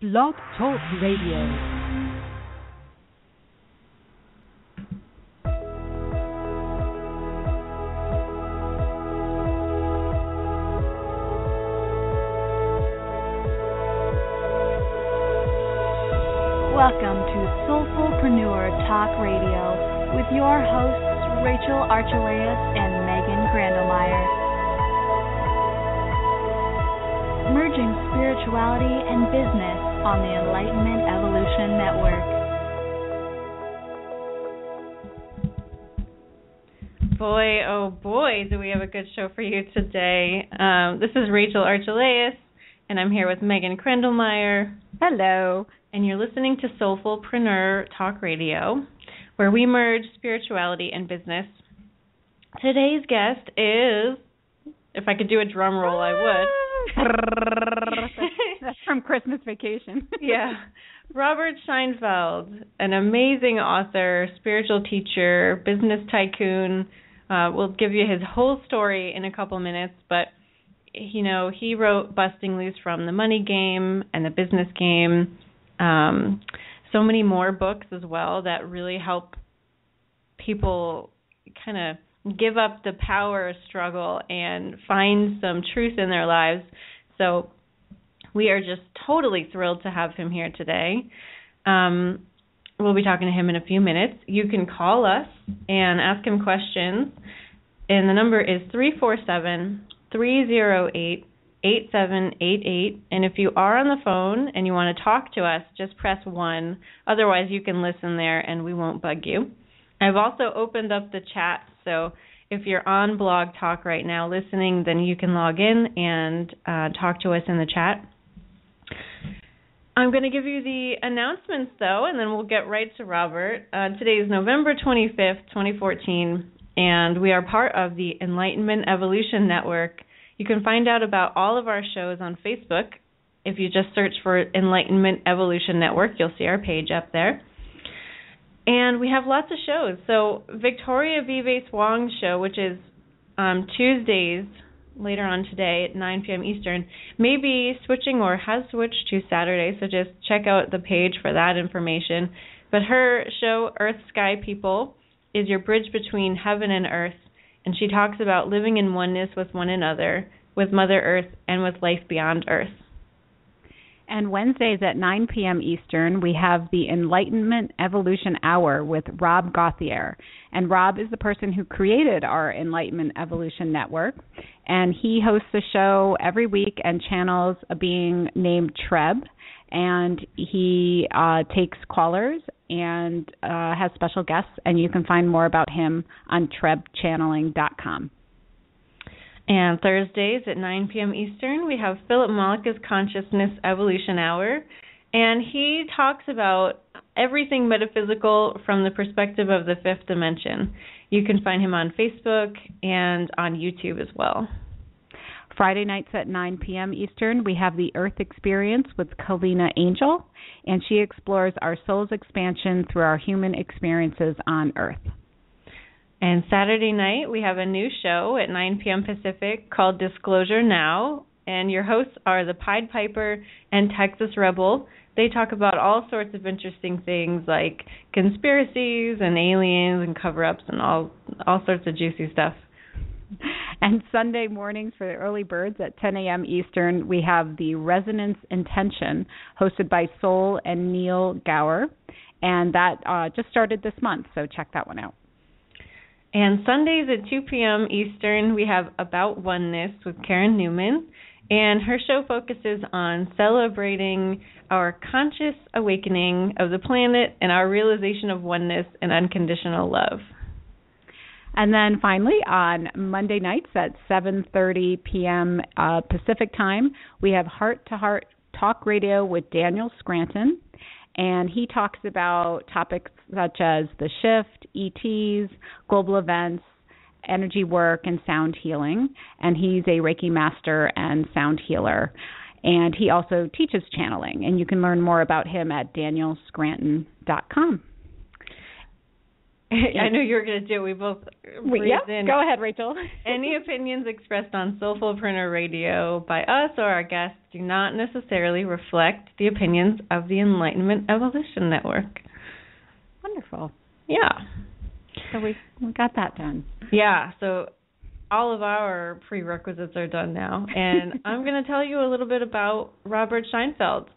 Blog Talk Radio. Welcome to Soulfullpreneur Talk Radio with your hosts Rachel Archelaus and Megan Grandelmeyer. Merging spirituality and business on the Enlightenment Evolution Network. Boy, oh boy, do we have a good show for you today. This is Rachel Archelaus, and I'm here with Megan Grandelmeyer. Hello. And you're listening to Soulfullpreneur Talk Radio, where we merge spirituality and business. Today's guest is, if I could do a drum roll, I would. That's from Christmas Vacation. Yeah. Robert Scheinfeld, an amazing author, spiritual teacher, business tycoon. We'll give you his whole story in a couple minutes, but you know, he wrote Busting Loose from the Money Game and the Business Game. So many more books as well that really help people kind of give up the power struggle and find some truth in their lives. So we are just totally thrilled to have him here today. We'll be talking to him in a few minutes. You can call us and ask him questions, and the number is 347-308-8788, and if you are on the phone and you want to talk to us, just press 1. Otherwise, you can listen there and we won't bug you. I've also opened up the chat, so if you're on Blog Talk right now listening, then you can log in and talk to us in the chat. I'm going to give you the announcements, though, and then we'll get right to Robert. Today is November 25th, 2014, and we are part of the Enlightenment Evolution Network. You can find out about all of our shows on Facebook. If you just search for Enlightenment Evolution Network, you'll see our page up there. And we have lots of shows. So Victoria Vives Wong's show, which is Tuesdays, later on today at 9 p.m. Eastern, may be switching or has switched to Saturday, so just check out the page for that information. But her show, Earth, Sky, People, is your bridge between heaven and earth. And she talks about living in oneness with one another, with Mother Earth, and with life beyond Earth. And Wednesdays at 9 p.m. Eastern, we have the Enlightenment Evolution Hour with Rob Gauthier. And Rob is the person who created our Enlightenment Evolution Network. And he hosts the show every week and channels a being named Treb. And he takes callers and has special guests, and you can find more about him on trebchanneling.com. And Thursdays at 9 p.m. Eastern, we have Philip Malika's Consciousness Evolution Hour, and he talks about everything metaphysical from the perspective of the fifth dimension. You can find him on Facebook and on YouTube as well. Friday nights at 9 p.m. Eastern, we have the Earth Experience with Kalina Angel, and she explores our soul's expansion through our human experiences on Earth. And Saturday night, we have a new show at 9 p.m. Pacific called Disclosure Now, and your hosts are the Pied Piper and Texas Rebel. They talk about all sorts of interesting things like conspiracies and aliens and cover-ups and all sorts of juicy stuff. And Sunday mornings for the early birds at 10 a.m. Eastern, we have the Resonance Intention, hosted by Soul and Neil Gower. And that just started this month, so check that one out. And Sundays at 2 p.m. Eastern, we have About Oneness with Karen Newman. And her show focuses on celebrating our conscious awakening of the planet and our realization of oneness and unconditional love. And then finally, on Monday nights at 7:30 p.m. Pacific time, we have Heart to Heart Talk Radio with Daniel Scranton. And he talks about topics such as the shift, ETs, global events, energy work, and sound healing. And he's a Reiki master and sound healer. And he also teaches channeling. And you can learn more about him at danielscranton.com. I know you were going to do it. We both breathed in. Go ahead, Rachel. Any opinions expressed on Soulfullpreneur Radio by us or our guests do not necessarily reflect the opinions of the Enlightenment Evolution Network. Wonderful. Yeah. So we got that done. Yeah. So all of our prerequisites are done now. And I'm going to tell you a little bit about Robert Scheinfeld.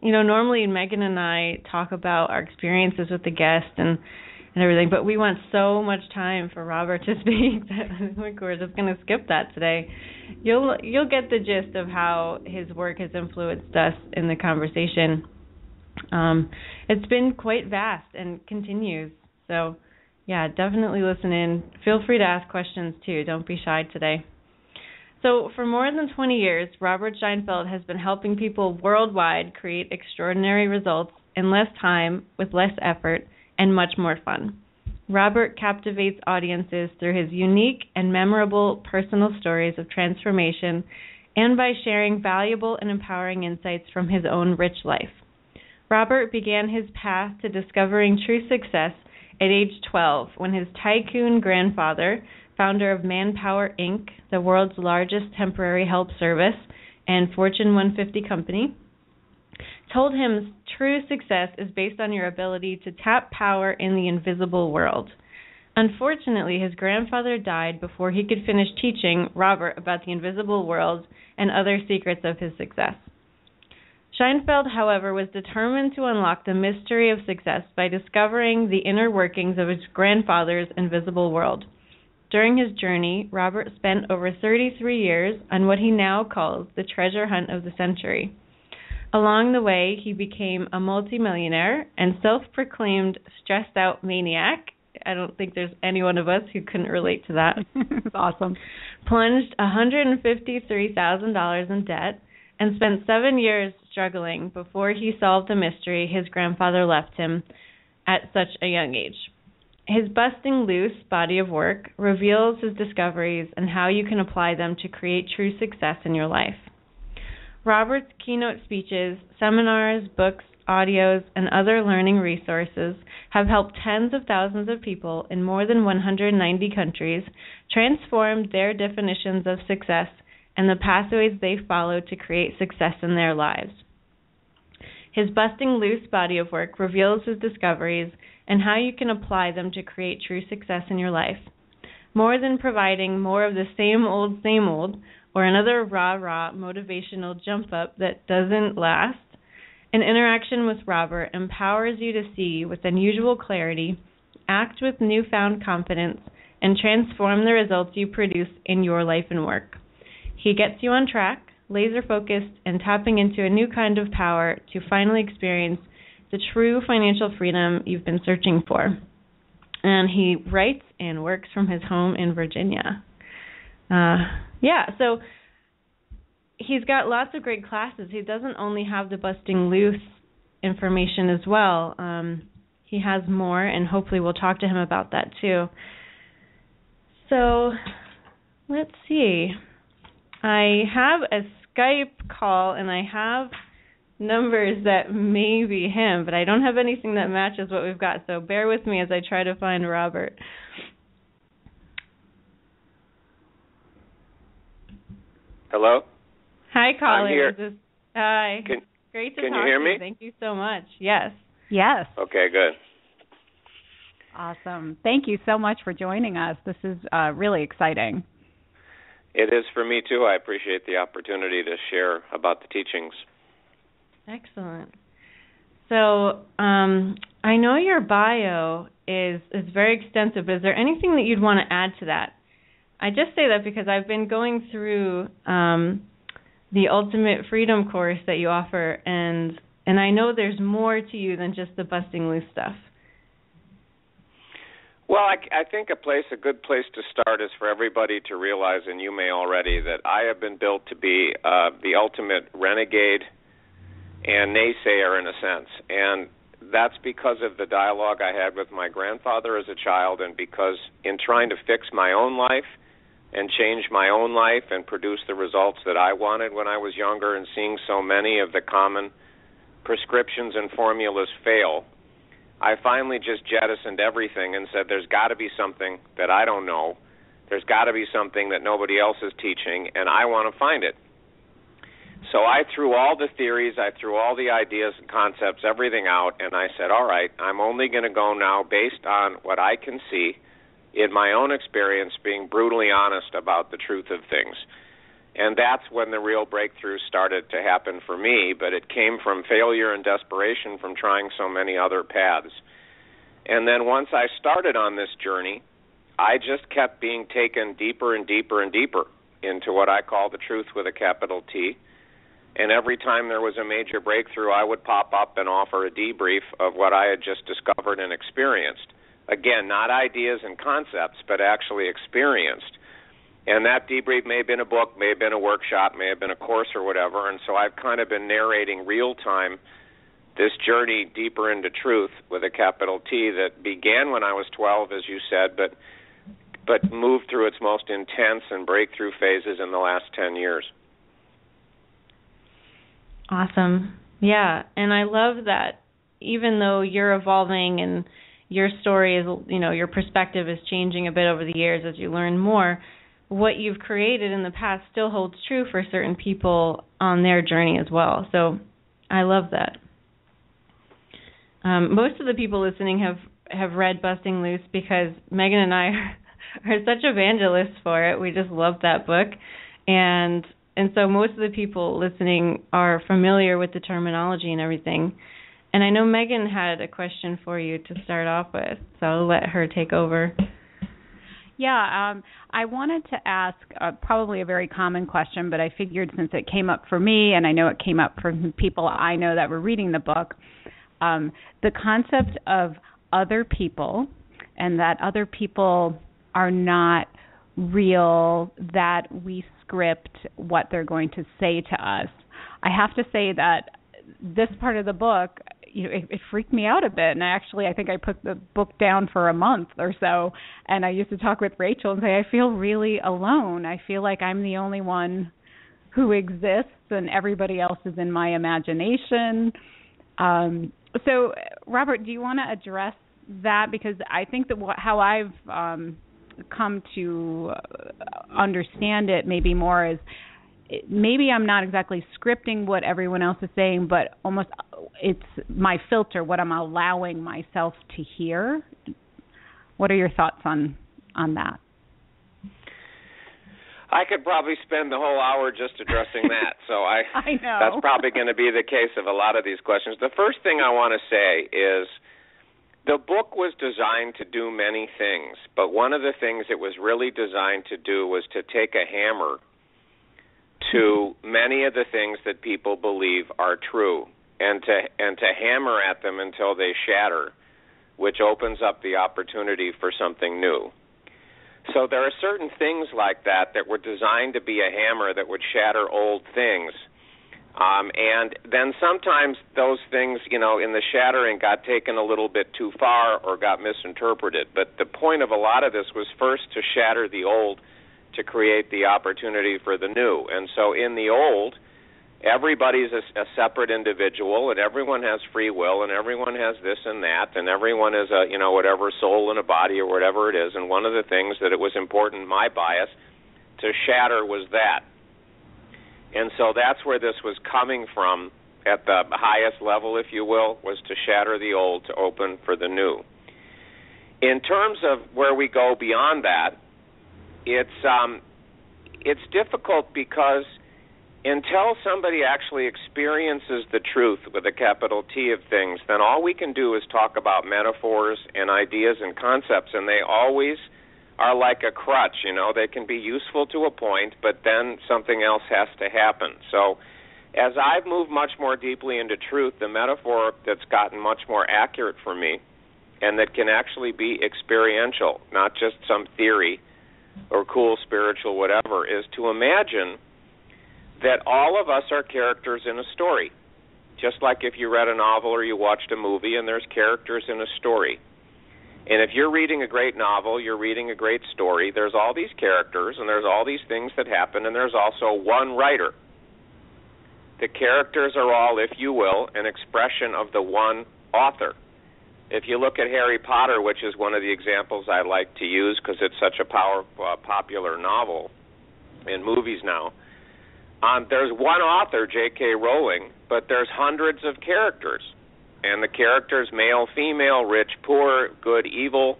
Normally Megan and I talk about our experiences with the guest and everything, but we want so much time for Robert to speak that I think we're just going to skip that today. You'll get the gist of how his work has influenced us in the conversation. It's been quite vast and continues. So, yeah, definitely listen in. Feel free to ask questions, too. Don't be shy today. So for more than 20 years, Robert Scheinfeld has been helping people worldwide create extraordinary results in less time, with less effort, and much more fun. Robert captivates audiences through his unique and memorable personal stories of transformation and by sharing valuable and empowering insights from his own rich life. Robert began his path to discovering true success at age 12 when his tycoon grandfather, founder of Manpower, Inc., the world's largest temporary help service and Fortune 150 company, told him true success is based on your ability to tap power in the invisible world. Unfortunately, his grandfather died before he could finish teaching Robert about the invisible world and other secrets of his success. Scheinfeld, however, was determined to unlock the mystery of success by discovering the inner workings of his grandfather's invisible world. During his journey, Robert spent over 33 years on what he now calls the treasure hunt of the century. Along the way, he became a multimillionaire and self-proclaimed stressed-out maniac. I don't think there's any one of us who couldn't relate to that. It's awesome. Plunged $153,000 in debt and spent 7 years struggling before he solved the mystery his grandfather left him at such a young age. His Busting Loose body of work reveals his discoveries and how you can apply them to create true success in your life. Robert's keynote speeches, seminars, books, audios, and other learning resources have helped tens of thousands of people in more than 190 countries transform their definitions of success and the pathways they follow to create success in their lives. His Busting Loose body of work reveals his discoveries and how you can apply them to create true success in your life. More than providing more of the same old, or another rah-rah motivational jump-up that doesn't last, an interaction with Robert empowers you to see with unusual clarity, act with newfound confidence, and transform the results you produce in your life and work. He gets you on track, laser-focused, and tapping into a new kind of power to finally experience the true financial freedom you've been searching for. And he writes and works from his home in Virginia. So he's got lots of great classes. He doesn't only have the Busting Loose information as well. He has more, and hopefully we'll talk to him about that too. So let's see. I have a Skype call, and I have numbers that may be him, but I don't have anything that matches what we've got, so bear with me as I try to find Robert. Hello? Hi, caller. I'm here. Hi. Great to talk to you. Can you hear me? Thank you so much. Yes. Yes. Okay, good. Awesome. Thank you so much for joining us. This is really exciting. It is for me, too. I appreciate the opportunity to share about the teachings. Excellent. So I know your bio is very extensive, but is there anything that you'd want to add to that? I just say that because I've been going through the Ultimate Freedom course that you offer, and I know there's more to you than just the Busting Loose stuff. Well, I think a good place to start is for everybody to realize, and you may already, that I have been built to be the ultimate renegade and naysayer in a sense. And that's because of the dialogue I had with my grandfather as a child, and because in trying to fix my own life and change my own life and produce the results that I wanted when I was younger, and seeing so many of the common prescriptions and formulas fail, I finally just jettisoned everything and said, there's got to be something that I don't know. There's got to be something that nobody else is teaching, and I want to find it. So I threw all the theories, I threw all the ideas and concepts, everything out, and I said, all right, I'm only going to go now based on what I can see in my own experience, being brutally honest about the truth of things. And that's when the real breakthrough started to happen for me, but it came from failure and desperation from trying so many other paths. And then once I started on this journey, I just kept being taken deeper and deeper and deeper into what I call the truth with a capital T. And every time there was a major breakthrough, I would pop up and offer a debrief of what I had just discovered and experienced. Again, not ideas and concepts, but actually experienced. And that debrief may have been a book, may have been a workshop, may have been a course or whatever. And so I've kind of been narrating real time this journey deeper into truth with a capital T that began when I was 12, as you said, but moved through its most intense and breakthrough phases in the last 10 years. Awesome. Yeah, and I love that even though you're evolving and your story is, your perspective is changing a bit over the years as you learn more, what you've created in the past still holds true for certain people on their journey as well. So I love that. Most of the people listening have read Busting Loose because Megan and I are such evangelists for it. We just love that book. And so most of the people listening are familiar with the terminology and everything. And I know Megan had a question for you to start off with, so I'll let her take over. Yeah, I wanted to ask probably a very common question, but I figured since it came up for me, and I know it came up for people I know that were reading the book, the concept of other people and that other people are not real, that we script what they're going to say to us. I have to say that this part of the book, it freaked me out a bit. And I think I put the book down for a month or so. And I used to talk with Rachel and say, I feel really alone. I feel like I'm the only one who exists and everybody else is in my imagination. So, Robert, do you want to address that? Because I think that how I've come to understand it maybe more is maybe I'm not exactly scripting what everyone else is saying, but almost it's my filter, what I'm allowing myself to hear. What are your thoughts on that? I could probably spend the whole hour just addressing that. So I know. That's probably going to be the case of a lot of these questions. The first thing I want to say is the book was designed to do many things, but one of the things it was really designed to do was to take a hammer to many of the things that people believe are true and to hammer at them until they shatter, which opens up the opportunity for something new. So there are certain things like that were designed to be a hammer that would shatter old things. And then sometimes those things, in the shattering got taken a little bit too far or got misinterpreted. But the point of a lot of this was first to shatter the old to create the opportunity for the new. And so in the old, everybody's a separate individual, and everyone has free will, and everyone has this and that, and everyone is a, whatever soul in a body or whatever it is. And one of the things that it was important, my bias, to shatter was that. And so that's where this was coming from at the highest level, if you will, was to shatter the old to open for the new. In terms of where we go beyond that, it's difficult because until somebody actually experiences the truth with a capital T of things, then all we can do is talk about metaphors and ideas and concepts, and they always are like a crutch. They can be useful to a point, but then something else has to happen. So as I've moved much more deeply into truth, the metaphor that's gotten much more accurate for me and that can actually be experiential, not just some theory or cool spiritual whatever, is to imagine that all of us are characters in a story. Just like if you read a novel or you watched a movie and there's characters in a story. And if you're reading a great novel, you're reading a great story, there's all these characters and there's all these things that happen, and there's also one writer. The characters are all, if you will, an expression of the one author. If you look at Harry Potter, which is one of the examples I like to use because it's such a popular novel in movies now, there's one author, J.K. Rowling, but there's hundreds of characters. And the characters, male, female, rich, poor, good, evil,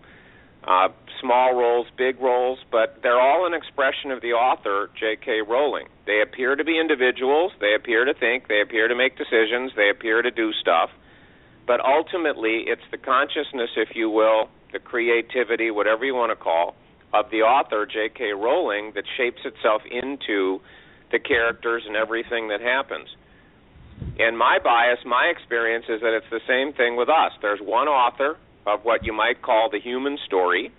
small roles, big roles, but they're all an expression of the author, J.K. Rowling. They appear to be individuals, they appear to think, they appear to make decisions, they appear to do stuff, but ultimately it's the consciousness, if you will, the creativity, whatever you want to call, of the author, J.K. Rowling, that shapes itself into the characters and everything that happens. And my bias, my experience is that it's the same thing with us. There's one author of what you might call the human story,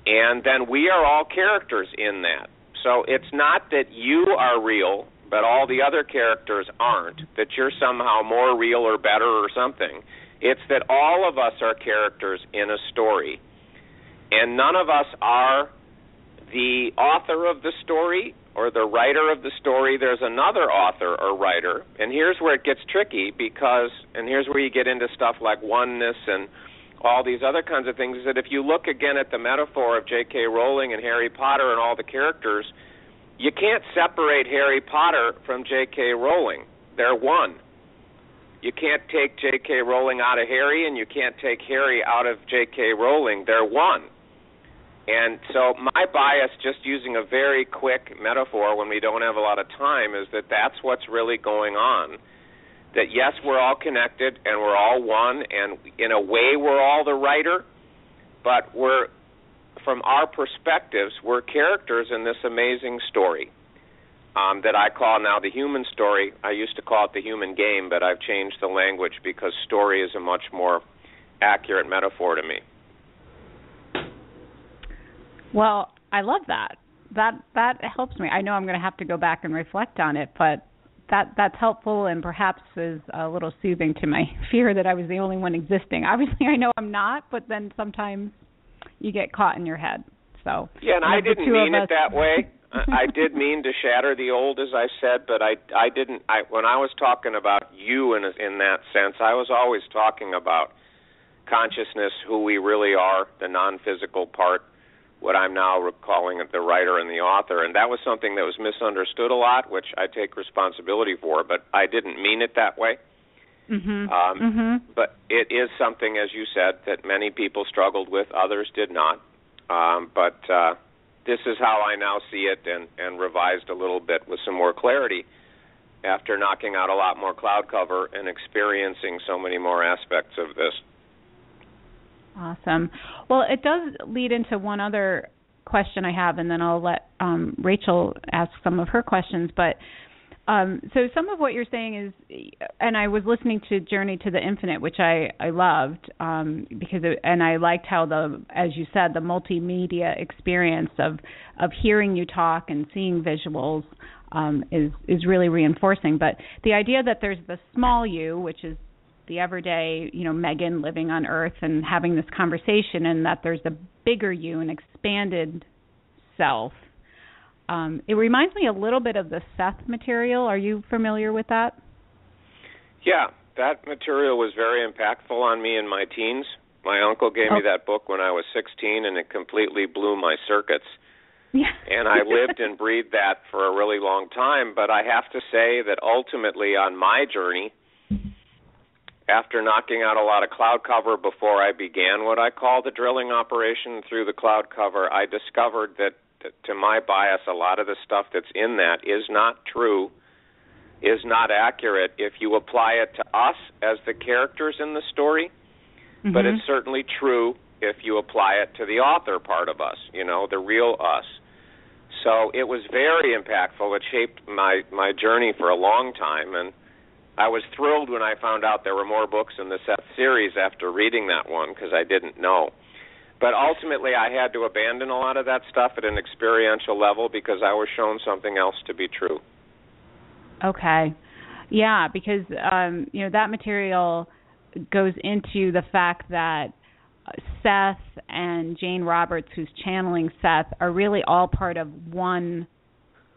and then we are all characters in that. So it's not that you are real, but all the other characters aren't, that you're somehow more real or better or something. It's that all of us are characters in a story, and none of us are the author of the story or the writer of the story. There's another author or writer, and here's where it gets tricky because, and here's where you get into stuff like oneness and all these other kinds of things, is that if you look again at the metaphor of J.K. Rowling and Harry Potter and all the characters, you can't separate Harry Potter from J.K. Rowling. They're one. You can't take J.K. Rowling out of Harry, and you can't take Harry out of J.K. Rowling. They're one. And so my bias, just using a very quick metaphor when we don't have a lot of time, is that that's what's really going on. That, yes, we're all connected and we're all one, and in a way we're all the writer, but we're, from our perspectives, we're characters in this amazing story that I call now the human story. I used to call it the human game, but I've changed the language because story is a much more accurate metaphor to me. Well, I love that. That helps me. I know I'm going to have to go back and reflect on it, but that's helpful and perhaps is a little soothing to my fear that I was the only one existing. Obviously, I know I'm not, but then sometimes you get caught in your head. So yeah, and I didn't mean it that way. I did mean to shatter the old, as I said, but I didn't. When I was talking about you in that sense, I was always talking about consciousness, who we really are, the non-physical part, what I'm now calling the writer and the author. And that was something that was misunderstood a lot, which I take responsibility for, but I didn't mean it that way. But it is something, as you said, that many people struggled with, others did not. But this is how I now see it, and revised a little bit with some more clarity after knocking out a lot more cloud cover and experiencing so many more aspects of this. Awesome. Well, it does lead into one other question I have, and then I'll let Rachel ask some of her questions. But so some of what you're saying is, and I was listening to Journey to the Infinite, which I loved because and I liked how as you said, the multimedia experience of hearing you talk and seeing visuals is really reinforcing. But the idea that there's the small you, which is the everyday, Megan living on Earth and having this conversation, and that there's a bigger you, an expanded self. It reminds me a little bit of the Seth material. Are you familiar with that? Yeah, that material was very impactful on me in my teens. My uncle gave me that book when I was 16, and it completely blew my circuits. Yeah. And I lived and breathed that for a really long time. But I have to say that ultimately on my journey, after knocking out a lot of cloud cover before I began what I call the drilling operation through the cloud cover, I discovered that, to my bias, a lot of the stuff that's in that is not true, is not accurate if you apply it to us as the characters in the story, but it's certainly true if you apply it to the author part of us, the real us. So it was very impactful. It shaped my journey for a long time, and I was thrilled when I found out there were more books in the Seth series after reading that one, because I didn't know. But ultimately, I had to abandon a lot of that stuff at an experiential level because I was shown something else to be true. Okay. Yeah, because, that material goes into the fact that Seth and Jane Roberts, who's channeling Seth, are really all part of one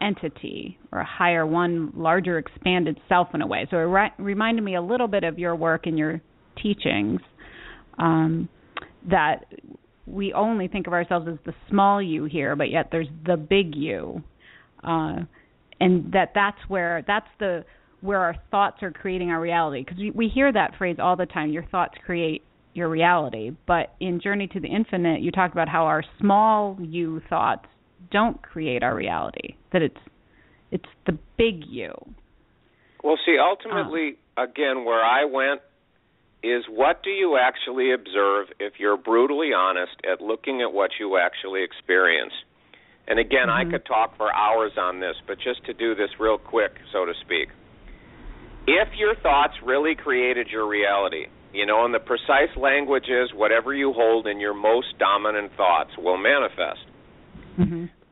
entity or a higher, one larger expanded self in a way. So it reminded me a little bit of your work and your teachings. that we only think of ourselves as the small you here, but yet there's the big you, and that's where our thoughts are creating our reality. Because we hear that phrase all the time: your thoughts create your reality. But in Journey to the Infinite, you talked about how our small you thoughts don't create our reality. That it's the big you. Well, see, ultimately, again, where I went is, what do you actually observe if you're brutally honest at looking at what you actually experience? And again, I could talk for hours on this, but just to do this real quick, so to speak. If your thoughts really created your reality, and the precise language is whatever you hold in your most dominant thoughts will manifest.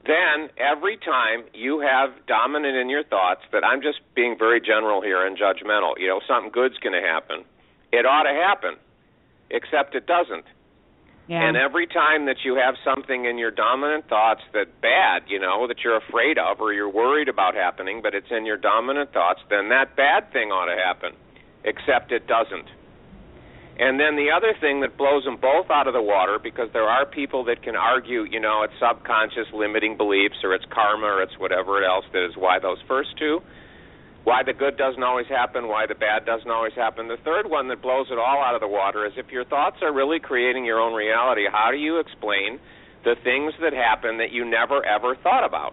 Then every time you have dominant in your thoughts, that I'm just being very general here and judgmental, something good's going to happen. It ought to happen, except it doesn't. Yeah. And every time that you have something in your dominant thoughts that bad, that you're afraid of or you're worried about happening, but it's in your dominant thoughts, then that bad thing ought to happen, except it doesn't. And then the other thing that blows them both out of the water, because there are people that can argue, it's subconscious limiting beliefs or it's karma or it's whatever else that is why those first two, why the good doesn't always happen, why the bad doesn't always happen. The third one that blows it all out of the water is, if your thoughts are really creating your own reality, how do you explain the things that happen that you never, ever thought about?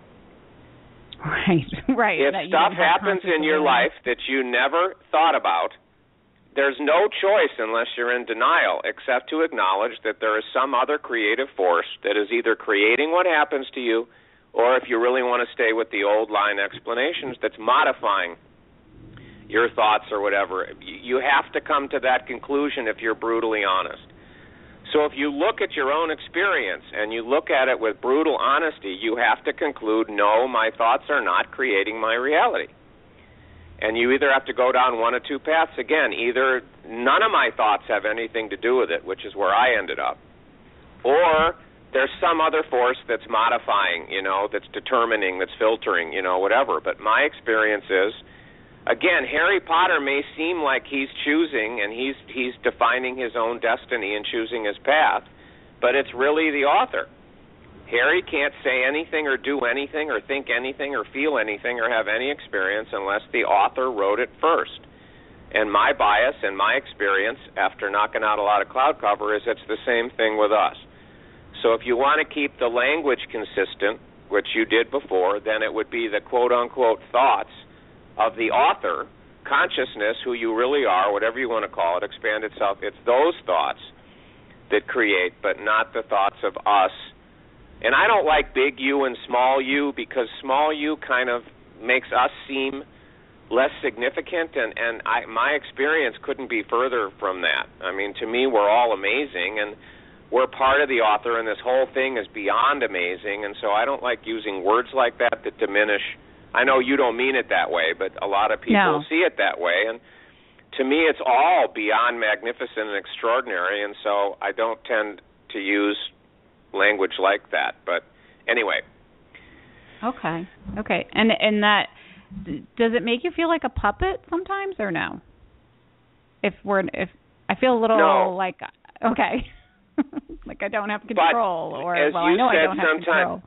Right. If stuff happens in your life that you never thought about, there's no choice, unless you're in denial, except to acknowledge that there is some other creative force that is either creating what happens to you, or if you really want to stay with the old line explanations, that's modifying your thoughts or whatever. You have to come to that conclusion if you're brutally honest. So if you look at your own experience and you look at it with brutal honesty, you have to conclude, no, my thoughts are not creating my reality. And you either have to go down one of two paths. Again, either none of my thoughts have anything to do with it, which is where I ended up, or there's some other force that's modifying, that's determining, that's filtering, whatever. But my experience is, again, Harry Potter may seem like he's choosing and he's defining his own destiny and choosing his path, but it's really the author. Harry can't say anything or do anything or think anything or feel anything or have any experience unless the author wrote it first. And my bias and my experience, after knocking out a lot of cloud cover, is it's the same thing with us. So if you want to keep the language consistent, which you did before, then it would be the quote-unquote thoughts of the author, consciousness, who you really are, whatever you want to call it, expand itself. It's those thoughts that create, but not the thoughts of us. And I don't like big you and small you, because small you kind of makes us seem less significant, and my experience couldn't be further from that. I mean, to me, we're all amazing, and we're part of the author, and this whole thing is beyond amazing, and so I don't like using words like that diminish. I know you don't mean it that way, but a lot of people see it that way, and to me it's all beyond magnificent and extraordinary, and so I don't tend to use language like that. But anyway. Okay. And that, does it make you feel like a puppet sometimes, or no? If I feel a little like, okay. like I don't have control, but or as well, I know I don't have control.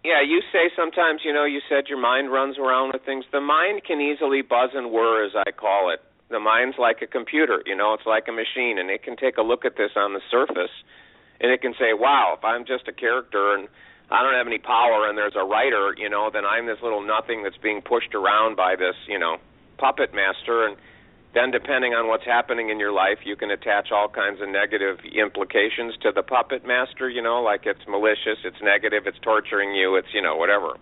Yeah, you say sometimes, you said your mind runs around with things. The mind can easily buzz and whir, as I call it. The mind's like a computer, it's like a machine, and it can take a look at this on the surface, and it can say, wow, if I'm just a character and I don't have any power and there's a writer, then I'm this little nothing that's being pushed around by this, puppet master. And then depending on what's happening in your life, you can attach all kinds of negative implications to the puppet master, like it's malicious, it's negative, it's torturing you, it's, whatever.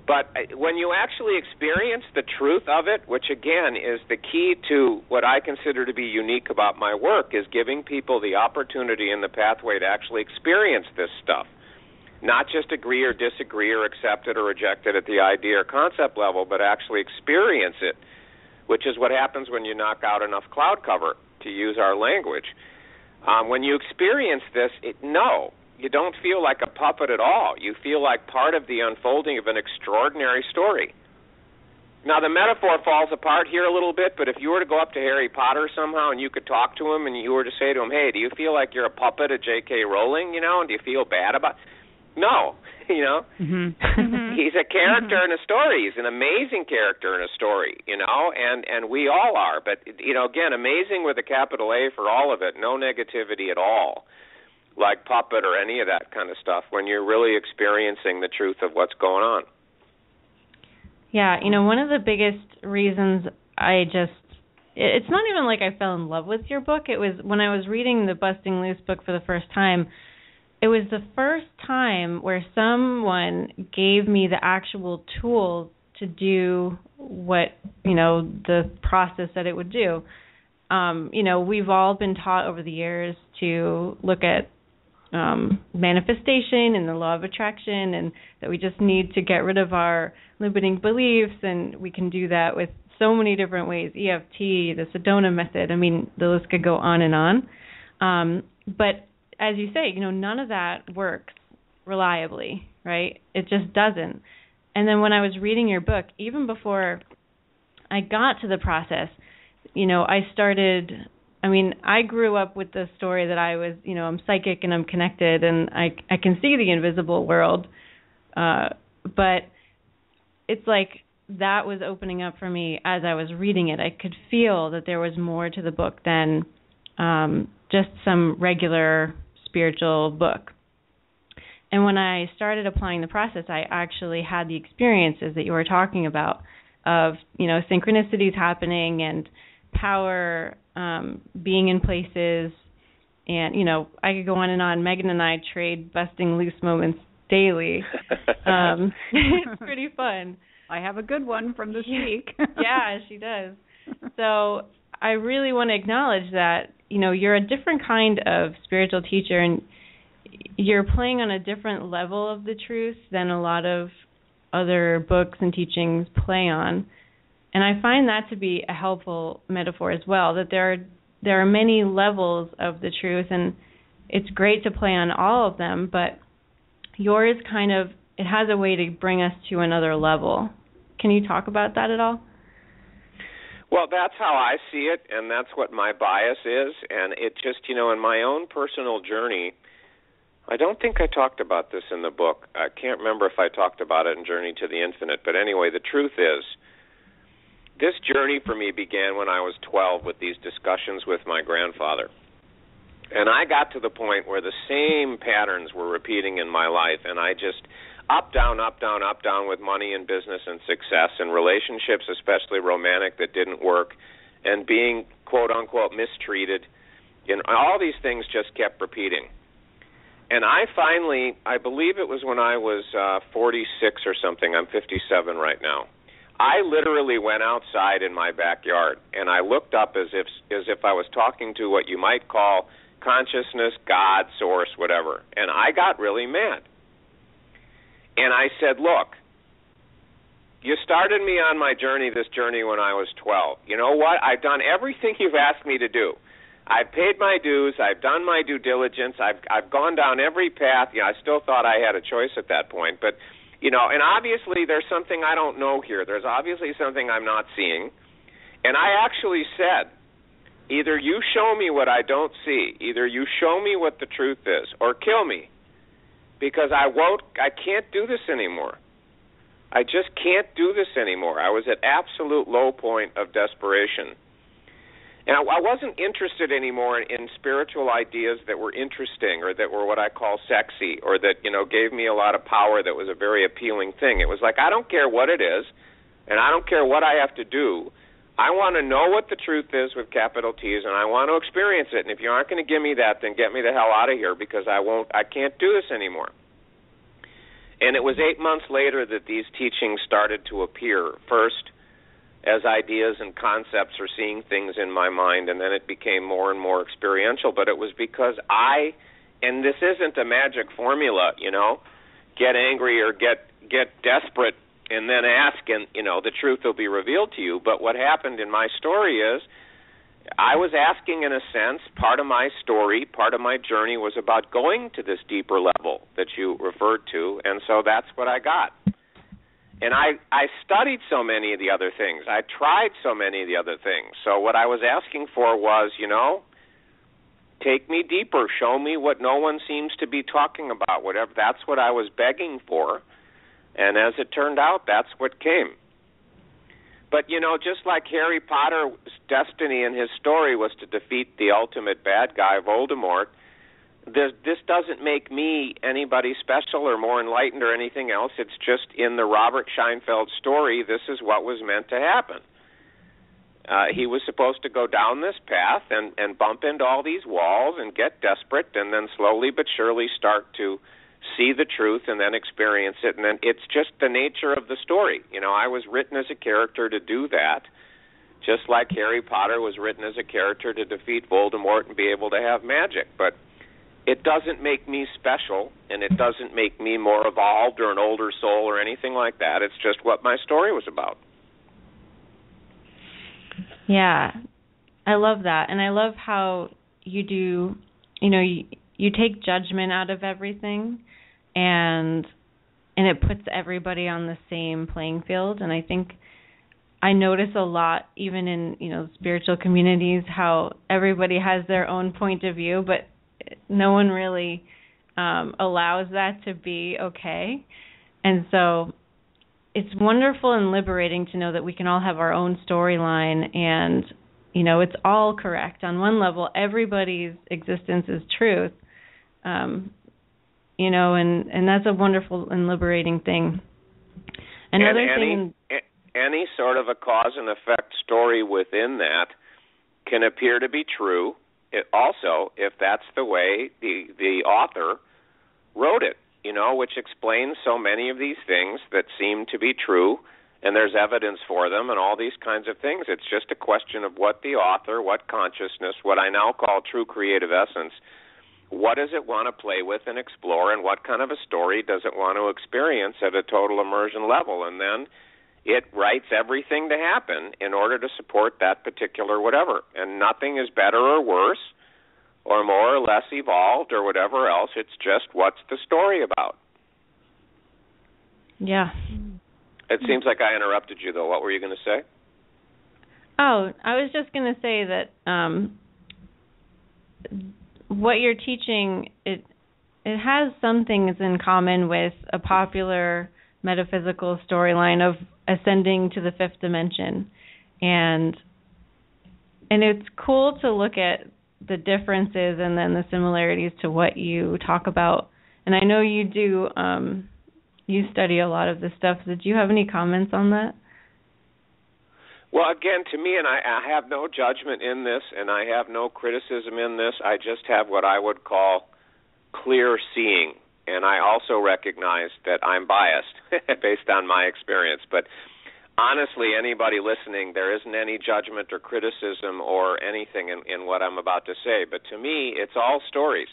But when you actually experience the truth of it, which again is the key to what I consider to be unique about my work, is giving people the opportunity and the pathway to actually experience this stuff. Not just agree or disagree or accept it or reject it at the idea or concept level, but actually experience it, which is what happens when you knock out enough cloud cover, to use our language. When you experience this, you don't feel like a puppet at all. You feel like part of the unfolding of an extraordinary story. Now, the metaphor falls apart here a little bit, but if you were to go up to Harry Potter somehow and you could talk to him and you were to say to him, hey, do you feel like you're a puppet of J.K. Rowling, and do you feel bad about it? No, Mm-hmm. He's a character in a story. He's an amazing character in a story, and we all are. But, again, amazing with a capital A for all of it, no negativity at all, like puppet or any of that kind of stuff, when you're really experiencing the truth of what's going on. Yeah, one of the biggest reasons it's not even like I fell in love with your book. It was when I was reading the Busting Loose book for the first time, it was the first time where someone gave me the actual tools to do what, the process that it would do. We've all been taught over the years to look at manifestation and the law of attraction, and that we just need to get rid of our limiting beliefs, and we can do that with so many different ways, EFT, the Sedona method. I mean, the list could go on and on. But as you say, none of that works reliably, right? It just doesn't. And then when I was reading your book, even before I got to the process, I grew up with the story that I was, I'm psychic and I'm connected and I can see the invisible world. But it's like that was opening up for me as I was reading it. I could feel that there was more to the book than just some regular spiritual book. And when I started applying the process, I actually had the experiences that you were talking about of, synchronicities happening and power being in places. And, I could go on and on. Megan and I trade busting loose moments daily. It's pretty fun. I have a good one from this week. Yeah, she does. So I really want to acknowledge that, you're a different kind of spiritual teacher, and you're playing on a different level of the truth than a lot of other books and teachings play on. And I find that to be a helpful metaphor as well, that there are many levels of the truth, and it's great to play on all of them, but yours it has a way to bring us to another level. Can you talk about that at all? Well, that's how I see it, and that's what my bias is. And it just, in my own personal journey, I don't think I talked about this in the book. I can't remember if I talked about it in Journey to the Infinite. But anyway, the truth is, this journey for me began when I was 12 with these discussions with my grandfather. And I got to the point where the same patterns were repeating in my life, and I just up, down, up, down, up, down with money and business and success and relationships, especially romantic, that didn't work, and being, quote-unquote, mistreated. And all these things just kept repeating. And I believe it was when I was 46 or something. I'm 57 right now. I literally went outside in my backyard, and I looked up as if I was talking to what you might call consciousness, God, source, whatever. And I got really mad. And I said, look, you started me on my journey, this journey, when I was 12. You know what? I've done everything you've asked me to do. I've paid my dues. I've done my due diligence. I've gone down every path. I still thought I had a choice at that point. But, and obviously there's something I don't know here. There's obviously something I'm not seeing. And I actually said, either you show me what I don't see, either you show me what the truth is, or kill me. Because I can't do this anymore. I just can't do this anymore. I was at absolute low point of desperation. And I wasn't interested anymore in spiritual ideas that were interesting or that were what I call sexy or that, gave me a lot of power that was a very appealing thing. It was like, I don't care what it is, and I don't care what I have to do. I want to know what the truth is with capital T's, and I want to experience it. And if you aren't going to give me that, then get me the hell out of here because I can't do this anymore. And it was 8 months later that these teachings started to appear, first as ideas and concepts or seeing things in my mind, and then it became more and more experiential. But it was because and this isn't a magic formula, get angry or get desperate and then ask, and, the truth will be revealed to you. But what happened in my story is I was asking, in a sense, part of my story, part of my journey was about going to this deeper level that you referred to, and so that's what I got. And I studied so many of the other things. I tried so many of the other things. So what I was asking for was, take me deeper. Show me what no one seems to be talking about. Whatever. That's what I was begging for. And as it turned out, that's what came. But, just like Harry Potter's destiny in his story was to defeat the ultimate bad guy, Voldemort, this doesn't make me anybody special or more enlightened or anything else. It's just in the Robert Scheinfeld story, this is what was meant to happen. He was supposed to go down this path and bump into all these walls and get desperate and then slowly but surely start to see the truth and then experience it. And then it's just the nature of the story. I was written as a character to do that, just like Harry Potter was written as a character to defeat Voldemort and be able to have magic. But it doesn't make me special, and it doesn't make me more evolved or an older soul or anything like that. It's just what my story was about. Yeah, I love that. And I love how you do, you take judgment out of everything, and it puts everybody on the same playing field. And I think I notice a lot, even in, spiritual communities, how everybody has their own point of view, but no one really allows that to be okay. And so it's wonderful and liberating to know that we can all have our own storyline and, it's all correct. On one level, everybody's existence is truth, and that's a wonderful and liberating thing. Any sort of a cause and effect story within that can appear to be true. Also, if that's the way the author wrote it, which explains so many of these things that seem to be true, and there's evidence for them and all these kinds of things. It's just a question of what the author, what consciousness, what I now call true creative essence, what does it want to play with and explore, and what kind of a story does it want to experience at a total immersion level? And then it writes everything to happen in order to support that particular whatever. And nothing is better or worse or more or less evolved or whatever else. It's just what's the story about. Yeah. It seems like I interrupted you, though. What were you going to say? Oh, I was just going to say that what you're teaching, it has some things in common with a popular metaphysical storyline of ascending to the fifth dimension, and it's cool to look at the differences and then the similarities to what you talk about. And I know you do, you study a lot of this stuff. Did you have any comments on that? Well, again, to me, and I have no judgment in this, and I have no criticism in this. I just have what I would call clear seeing. And I also recognize that I'm biased based on my experience. But honestly, anybody listening, there isn't any judgment or criticism or anything in what I'm about to say. But to me, it's all stories.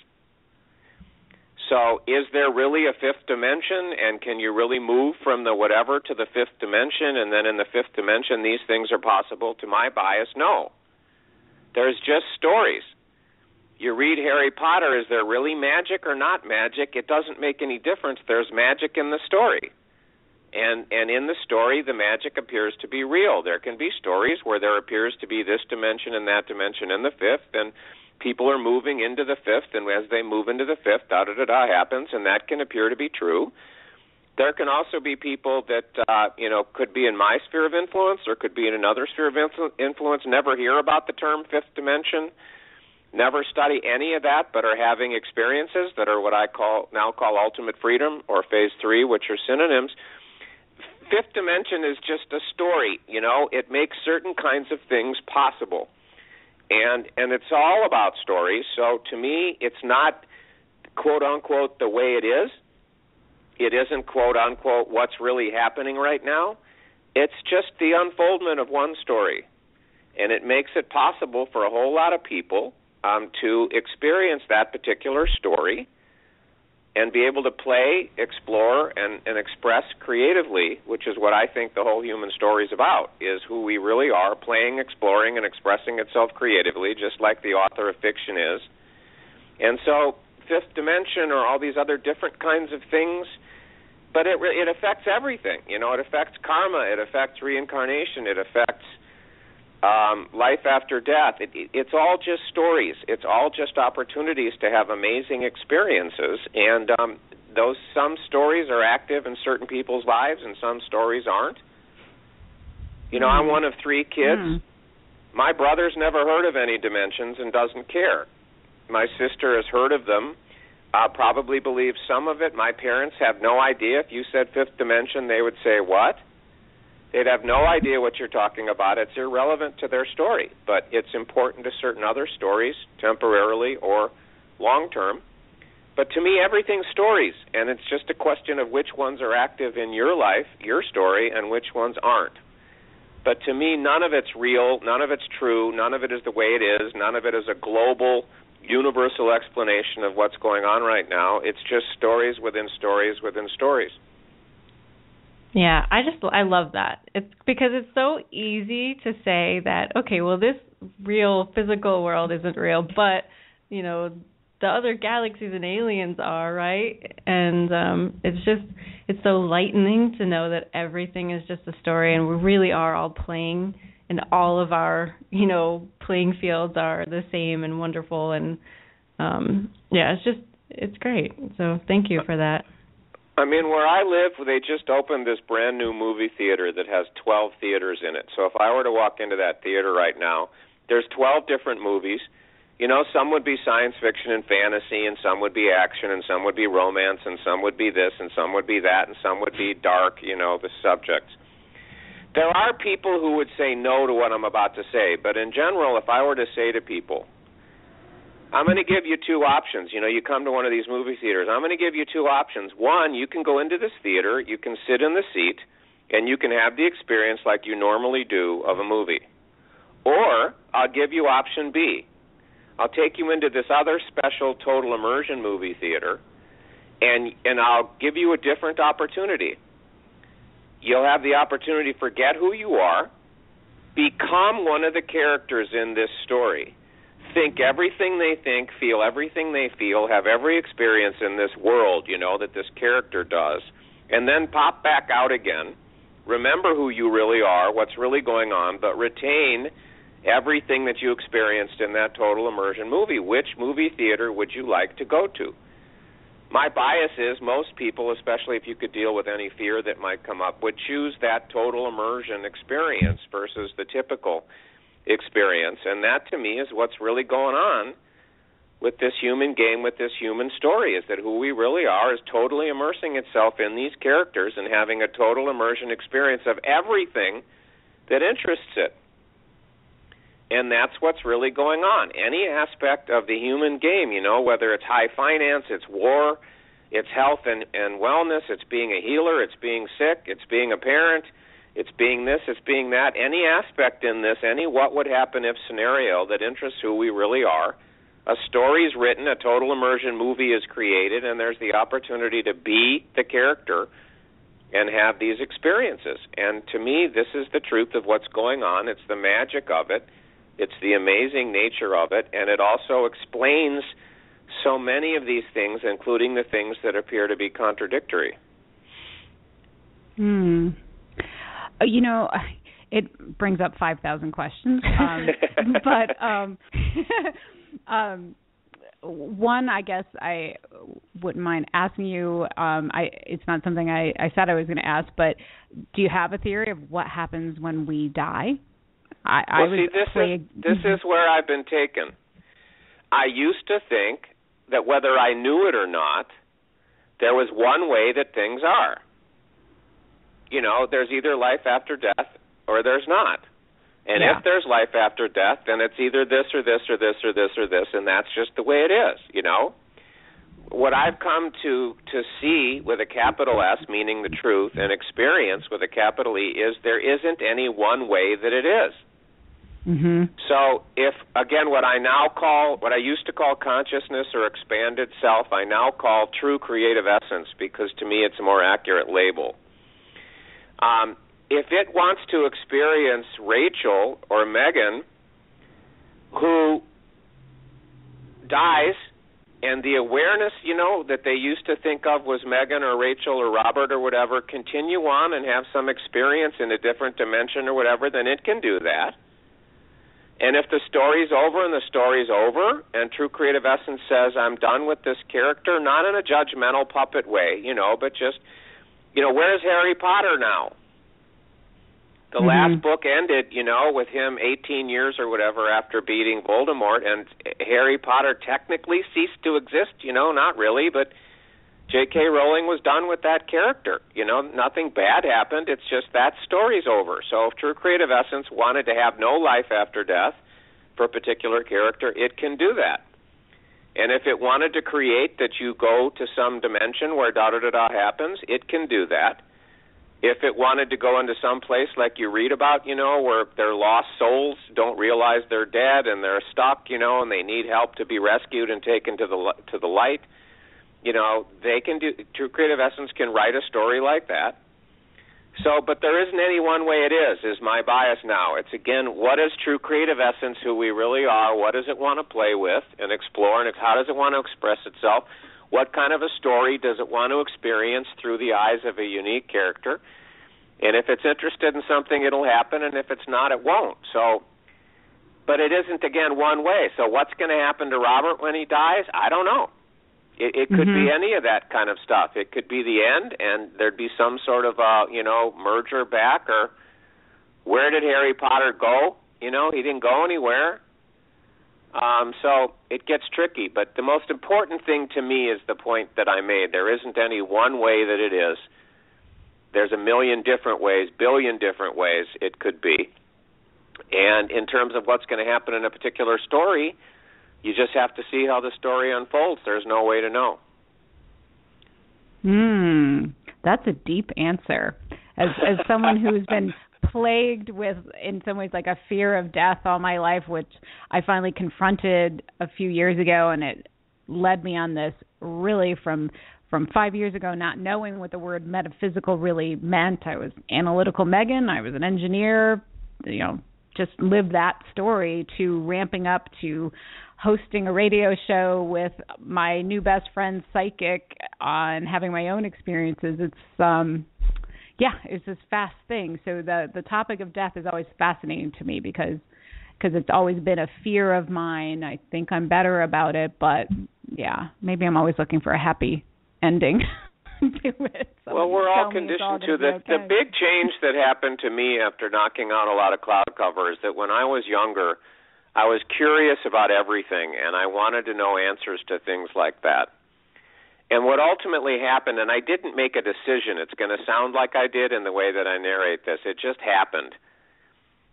So is there really a fifth dimension, and can you really move from the whatever to the fifth dimension, and then in the fifth dimension these things are possible? To my bias, no. There's just stories. You read Harry Potter, is there really magic or not magic? It doesn't make any difference. There's magic in the story. And in the story, the magic appears to be real. There can be stories where there appears to be this dimension and that dimension in the fifth, and people are moving into the fifth, and as they move into the fifth, da-da-da-da happens, and that can appear to be true. There can also be people that, could be in my sphere of influence or could be in another sphere of influence, never hear about the term fifth dimension, never study any of that, but are having experiences that are what I now call ultimate freedom or phase 3, which are synonyms. Fifth dimension is just a story, It makes certain kinds of things possible. And it's all about stories. So to me, it's not, quote-unquote, the way it is. It isn't, quote-unquote, what's really happening right now. It's just the unfoldment of one story. And it makes it possible for a whole lot of people to experience that particular story and be able to play, explore, and express creatively, which is what I think the whole human story is about, is who we really are, playing, exploring, and expressing itself creatively, just like the author of fiction is. And so fifth dimension or all these other different kinds of things, But it affects everything. You know, it affects karma. It affects reincarnation. It affects life after death. It's all just stories. It's all just opportunities to have amazing experiences. And some stories are active in certain people's lives, and some stories aren't. You know, I'm one of 3 kids. My brother's never heard of any dimensions and doesn't care. My sister has heard of them, probably believes some of it. My parents have no idea. If you said 5th dimension, they would say, what? They'd have no idea what you're talking about. It's irrelevant to their story, but it's important to certain other stories, temporarily or long-term. But to me, everything's stories, and it's just a question of which ones are active in your life, your story, and which ones aren't. But to me, none of it's real, none of it's true, none of it is the way it is, none of it is a global, universal explanation of what's going on right now. It's just stories within stories within stories. Yeah, I love that. It's because it's so easy to say that, okay, well, this real physical world isn't real, but, you know, the other galaxies and aliens are, right? And it's so lightening to know that everything is just a story, and we really are all playing, and all of our, you know, playing fields are the same and wonderful, and it's great. So thank you for that. I mean, where I live, they just opened this brand new movie theater that has 12 theaters in it. So if I were to walk into that theater right now, there's 12 different movies. You know, some would be science fiction and fantasy, and some would be action, and some would be romance, and some would be this, and some would be that, and some would be dark, you know, the subjects. There are people who would say no to what I'm about to say, but in general, if I were to say to people, I'm going to give you 2 options. You know, you come to one of these movie theaters. I'm going to give you 2 options. One, you can go into this theater, you can sit in the seat, and you can have the experience like you normally do of a movie. Or I'll give you option B. I'll take you into this other special total immersion movie theater, and I'll give you a different opportunity. You'll have the opportunity to forget who you are, become one of the characters in this story, think everything they think, feel everything they feel, have every experience in this world, you know, that this character does, and then pop back out again, remember who you really are, what's really going on, but retain everything that you experienced in that total immersion movie. Which movie theater would you like to go to? My bias is most people, especially if you could deal with any fear that might come up, would choose that total immersion experience versus the typical experience. And that, to me, is what's really going on with this human game, with this human story, is that who we really are is totally immersing itself in these characters and having a total immersion experience of everything that interests it. And that's what's really going on. Any aspect of the human game, you know, whether it's high finance, it's war, it's health and wellness, it's being a healer, it's being sick, it's being a parent, it's being this, it's being that, any aspect in this, any what would happen if scenario that interests who we really are, a story is written, a total immersion movie is created, and there's the opportunity to be the character and have these experiences. And to me, this is the truth of what's going on. It's the magic of it. It's the amazing nature of it, and it also explains so many of these things, including the things that appear to be contradictory. You know, it brings up 5,000 questions, one, I guess I wouldn't mind asking you, it's not something I said I was going to ask, but do you have a theory of what happens when we die? This is where I've been taken. I used to think that whether I knew it or not, there was one way that things are. You know, there's either life after death or there's not. And if there's life after death, then it's either this or this or this or this or this, and that's just the way it is, you know. What I've come to see with a capital S, meaning the truth, and experience with a capital E, is there isn't any one way that it is. Mm-hmm. So if, again, what I used to call consciousness or expanded self, I now call true creative essence, because to me it's a more accurate label. If it wants to experience Rachel or Megan, who dies And the awareness, that they used to think of was Megan or Rachel or Robert or whatever, continue on and have some experience in a different dimension or whatever, then it can do that. And if the story's over and the story's over, and True Creative Essence says, I'm done with this character, not in a judgmental puppet way, but just, where's Harry Potter now? The last book ended, with him 18 years or whatever after beating Voldemort, and Harry Potter technically ceased to exist, not really, but J.K. Rowling was done with that character. Nothing bad happened. It's just that story's over. So if True Creative Essence wanted to have no life after death for a particular character, it can do that. And if it wanted to create that you go to some dimension where da-da-da-da happens, it can do that. If it wanted to go into some place like you read about, where their lost souls don't realize they're dead and they're stuck, and they need help to be rescued and taken to the light, they can do. True Creative Essence can write a story like that. So, but there isn't any one way it is my bias now. It's, again, what is True Creative Essence, who we really are? What does it want to play with and explore, and how does it want to express itself? What kind of a story does it want to experience through the eyes of a unique character? And if it's interested in something, it'll happen, and if it's not, it won't. So, but it isn't, again, one way. So what's going to happen to Robert when he dies? I don't know. It could be any of that kind of stuff. It could be the end, and there'd be some sort of, merger back, or where did Harry Potter go? He didn't go anywhere. So it gets tricky. But the most important thing to me is the point that I made. There isn't any one way that it is. There's a million different ways, billion different ways it could be. And in terms of what's going to happen in a particular story, you just have to see how the story unfolds. There's no way to know. That's a deep answer. As someone who's been plagued with, in some ways, like a fear of death all my life, which I finally confronted a few years ago, and it led me on this really from 5 years ago, not knowing what the word metaphysical really meant. I was analytical Megan. I was an engineer, just lived that story, to ramping up to hosting a radio show with my new best friend, Psychic, on having my own experiences. It's, it's this fast thing. So the topic of death is always fascinating to me because it's always been a fear of mine. I think I'm better about it, but maybe I'm always looking for a happy ending to it. Well, we're all conditioned to that. Okay. The big change that happened to me after knocking out a lot of cloud cover is that when I was younger, I was curious about everything, and I wanted to know answers to things like that. And what ultimately happened, and I didn't make a decision, it's going to sound like I did in the way that I narrate this, it just happened,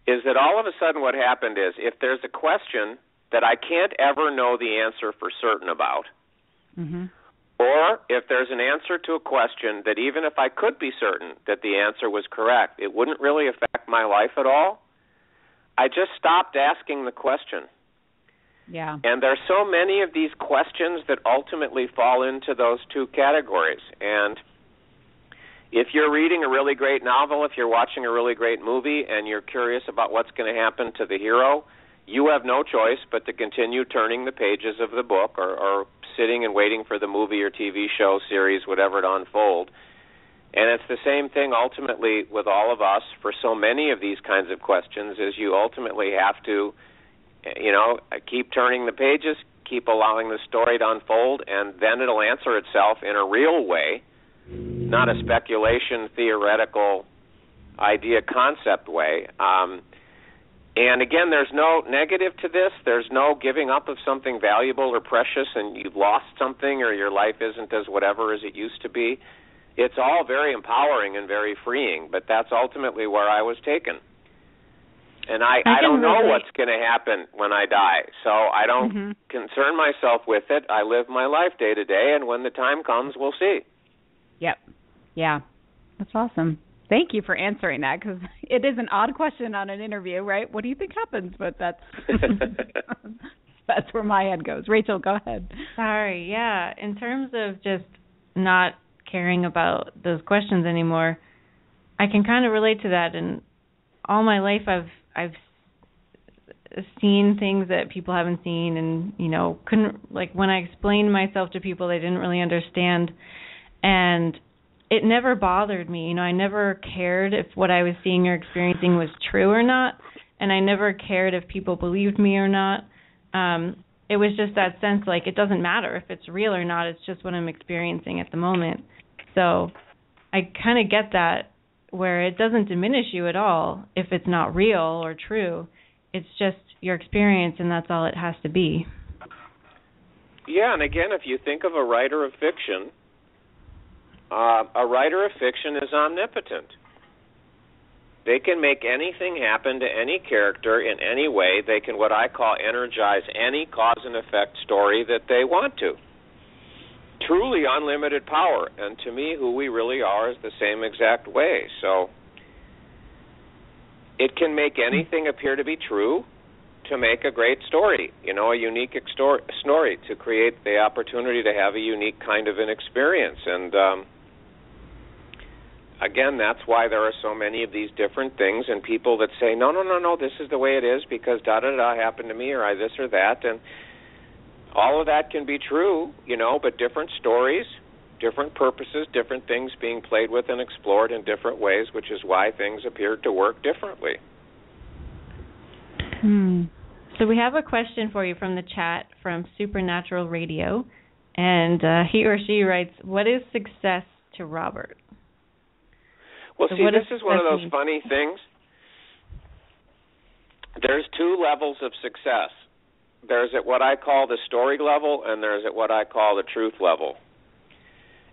is that all of a sudden what happened is, if there's a question that I can't ever know the answer for certain about, or if there's an answer to a question that even if I could be certain that the answer was correct, it wouldn't really affect my life at all, I just stopped asking the question. Yeah. And there's so many of these questions that ultimately fall into those two categories. And if you're reading a really great novel, if you're watching a really great movie, and you're curious about what's going to happen to the hero, you have no choice but to continue turning the pages of the book or sitting and waiting for the movie or TV show, series, whatever to unfold. And it's the same thing ultimately with all of us for so many of these kinds of questions, is you ultimately have to, keep turning the pages, keep allowing the story to unfold, and then it'll answer itself in a real way, not a speculation, theoretical, idea, concept way. And again, there's no negative to this. There's no giving up of something valuable or precious and you've lost something or your life isn't as whatever as it used to be. It's all very empowering and very freeing, but that's ultimately where I was taken. And I don't know what's going to happen when I die, so I don't concern myself with it. I live my life day to day, and when the time comes, we'll see. Yep. Yeah. That's awesome. Thank you for answering that, because it is an odd question on an interview, right? What do you think happens? But that's that's where my head goes. Rachel, go ahead. Sorry. Yeah. In terms of just not caring about those questions anymore, I can kind of relate to that. And all my life I've seen things that people haven't seen, and, you know, couldn't, like, when I explained myself to people, they didn't really understand. And it never bothered me. You know, I never cared if what I was seeing or experiencing was true or not, and I never cared if people believed me or not. It was just that sense, like, it doesn't matter if it's real or not. It's just what I'm experiencing at the moment. So I kind of get that, where it doesn't diminish you at all if it's not real or true. It's just your experience, and that's all it has to be. Yeah, and again, if you think of a writer of fiction, a writer of fiction is omnipotent. They can make anything happen to any character in any way. They can, what I call, energize any cause and effect story that they want to. Truly unlimited power. And to me, who we really are is the same exact way. So it can make anything appear to be true to make a great story, you know, a unique story, to create the opportunity to have a unique kind of an experience. And again, that's why there are so many of these different things, and people that say, no, this is the way it is because da-da-da happened to me, or I this or that, and all of that can be true, you know, but different stories, different purposes, different things being played with and explored in different ways, which is why things appear to work differently. So we have a question for you from the chat from Supernatural Radio, and he or she writes, what is success to Robert? Well, see, this is one of those funny things. There's two levels of success. There's at what I call the story level, and there's at what I call the truth level.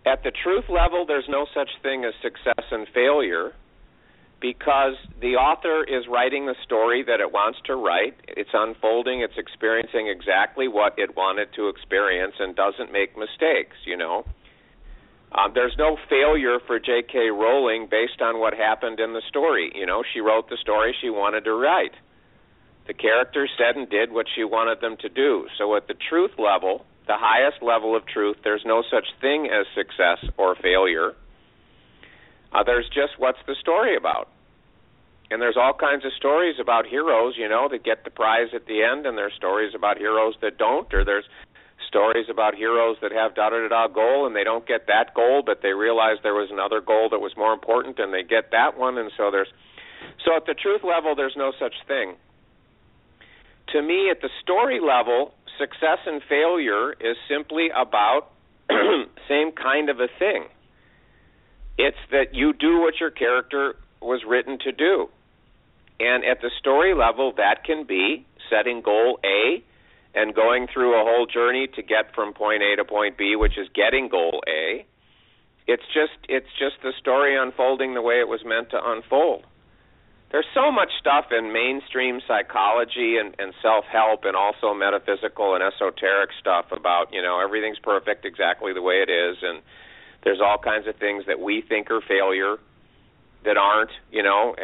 At the truth level, there's no such thing as success and failure, because the author is writing the story that it wants to write. It's unfolding. It's experiencing exactly what it wanted to experience and doesn't make mistakes, you know. There's no failure for J.K. Rowling based on what happened in the story. You know, she wrote the story she wanted to write. The characters said and did what she wanted them to do. So at the truth level, the highest level of truth, there's no such thing as success or failure. There's just what's the story about. And there's all kinds of stories about heroes, you know, that get the prize at the end, and there's stories about heroes that don't, or there's stories about heroes that have da-da-da-da goal, and they don't get that goal, but they realize there was another goal that was more important, and they get that one, and so at the truth level, there's no such thing. To me, at the story level, success and failure is simply about same kind of a thing. It's that you do what your character was written to do. And at the story level, that can be setting goal A and going through a whole journey to get from point A to point B, which is getting goal A. It's just the story unfolding the way it was meant to unfold. There's so much stuff in mainstream psychology and self-help and also metaphysical and esoteric stuff about, you know, everything's perfect exactly the way it is, and there's all kinds of things that we think are failure that aren't, you know.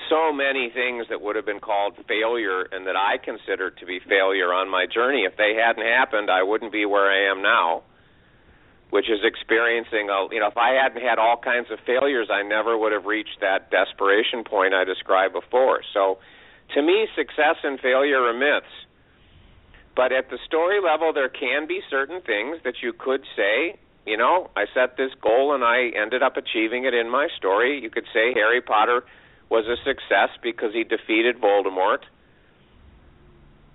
So many things that would have been called failure and that I considered to be failure on my journey. If they hadn't happened, I wouldn't be where I am now, which is experiencing, if I hadn't had all kinds of failures, I never would have reached that desperation point I described before. So to me, success and failure are myths. But at the story level, there can be certain things that you could say, you know, I set this goal and I ended up achieving it in my story. You could say Harry Potter was a success because he defeated Voldemort.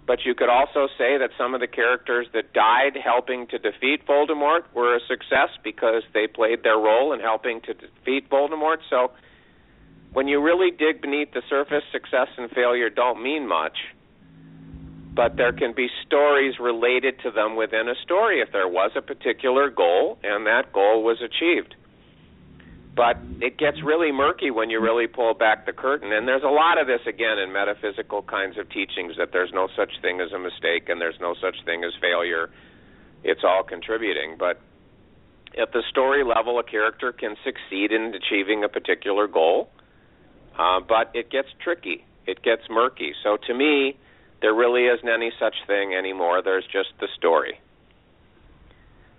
But you could also say that some of the characters that died helping to defeat Voldemort were a success because they played their role in helping to defeat Voldemort. So when you really dig beneath the surface, success and failure don't mean much. But there can be stories related to them within a story if there was a particular goal and that goal was achieved. But it gets really murky when you really pull back the curtain. And there's a lot of this, again, in metaphysical kinds of teachings, that there's no such thing as a mistake and there's no such thing as failure. It's all contributing. But at the story level, a character can succeed in achieving a particular goal, but it gets tricky. It gets murky. So to me, there really isn't any such thing anymore. There's just the story.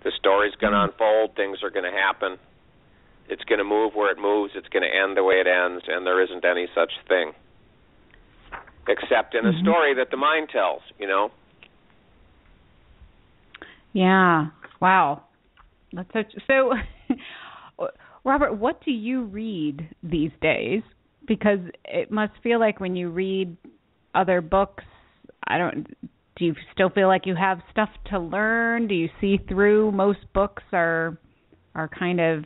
The story's going to unfold. Things are going to happen. It's going to move where it moves. It's going to end the way it ends, and there isn't any such thing. except in a story that the mind tells, you know. Yeah. Wow. That's so. Robert, what do you read these days? Because it must feel like when you read other books, do you still feel like you have stuff to learn? Do you see through most books are kind of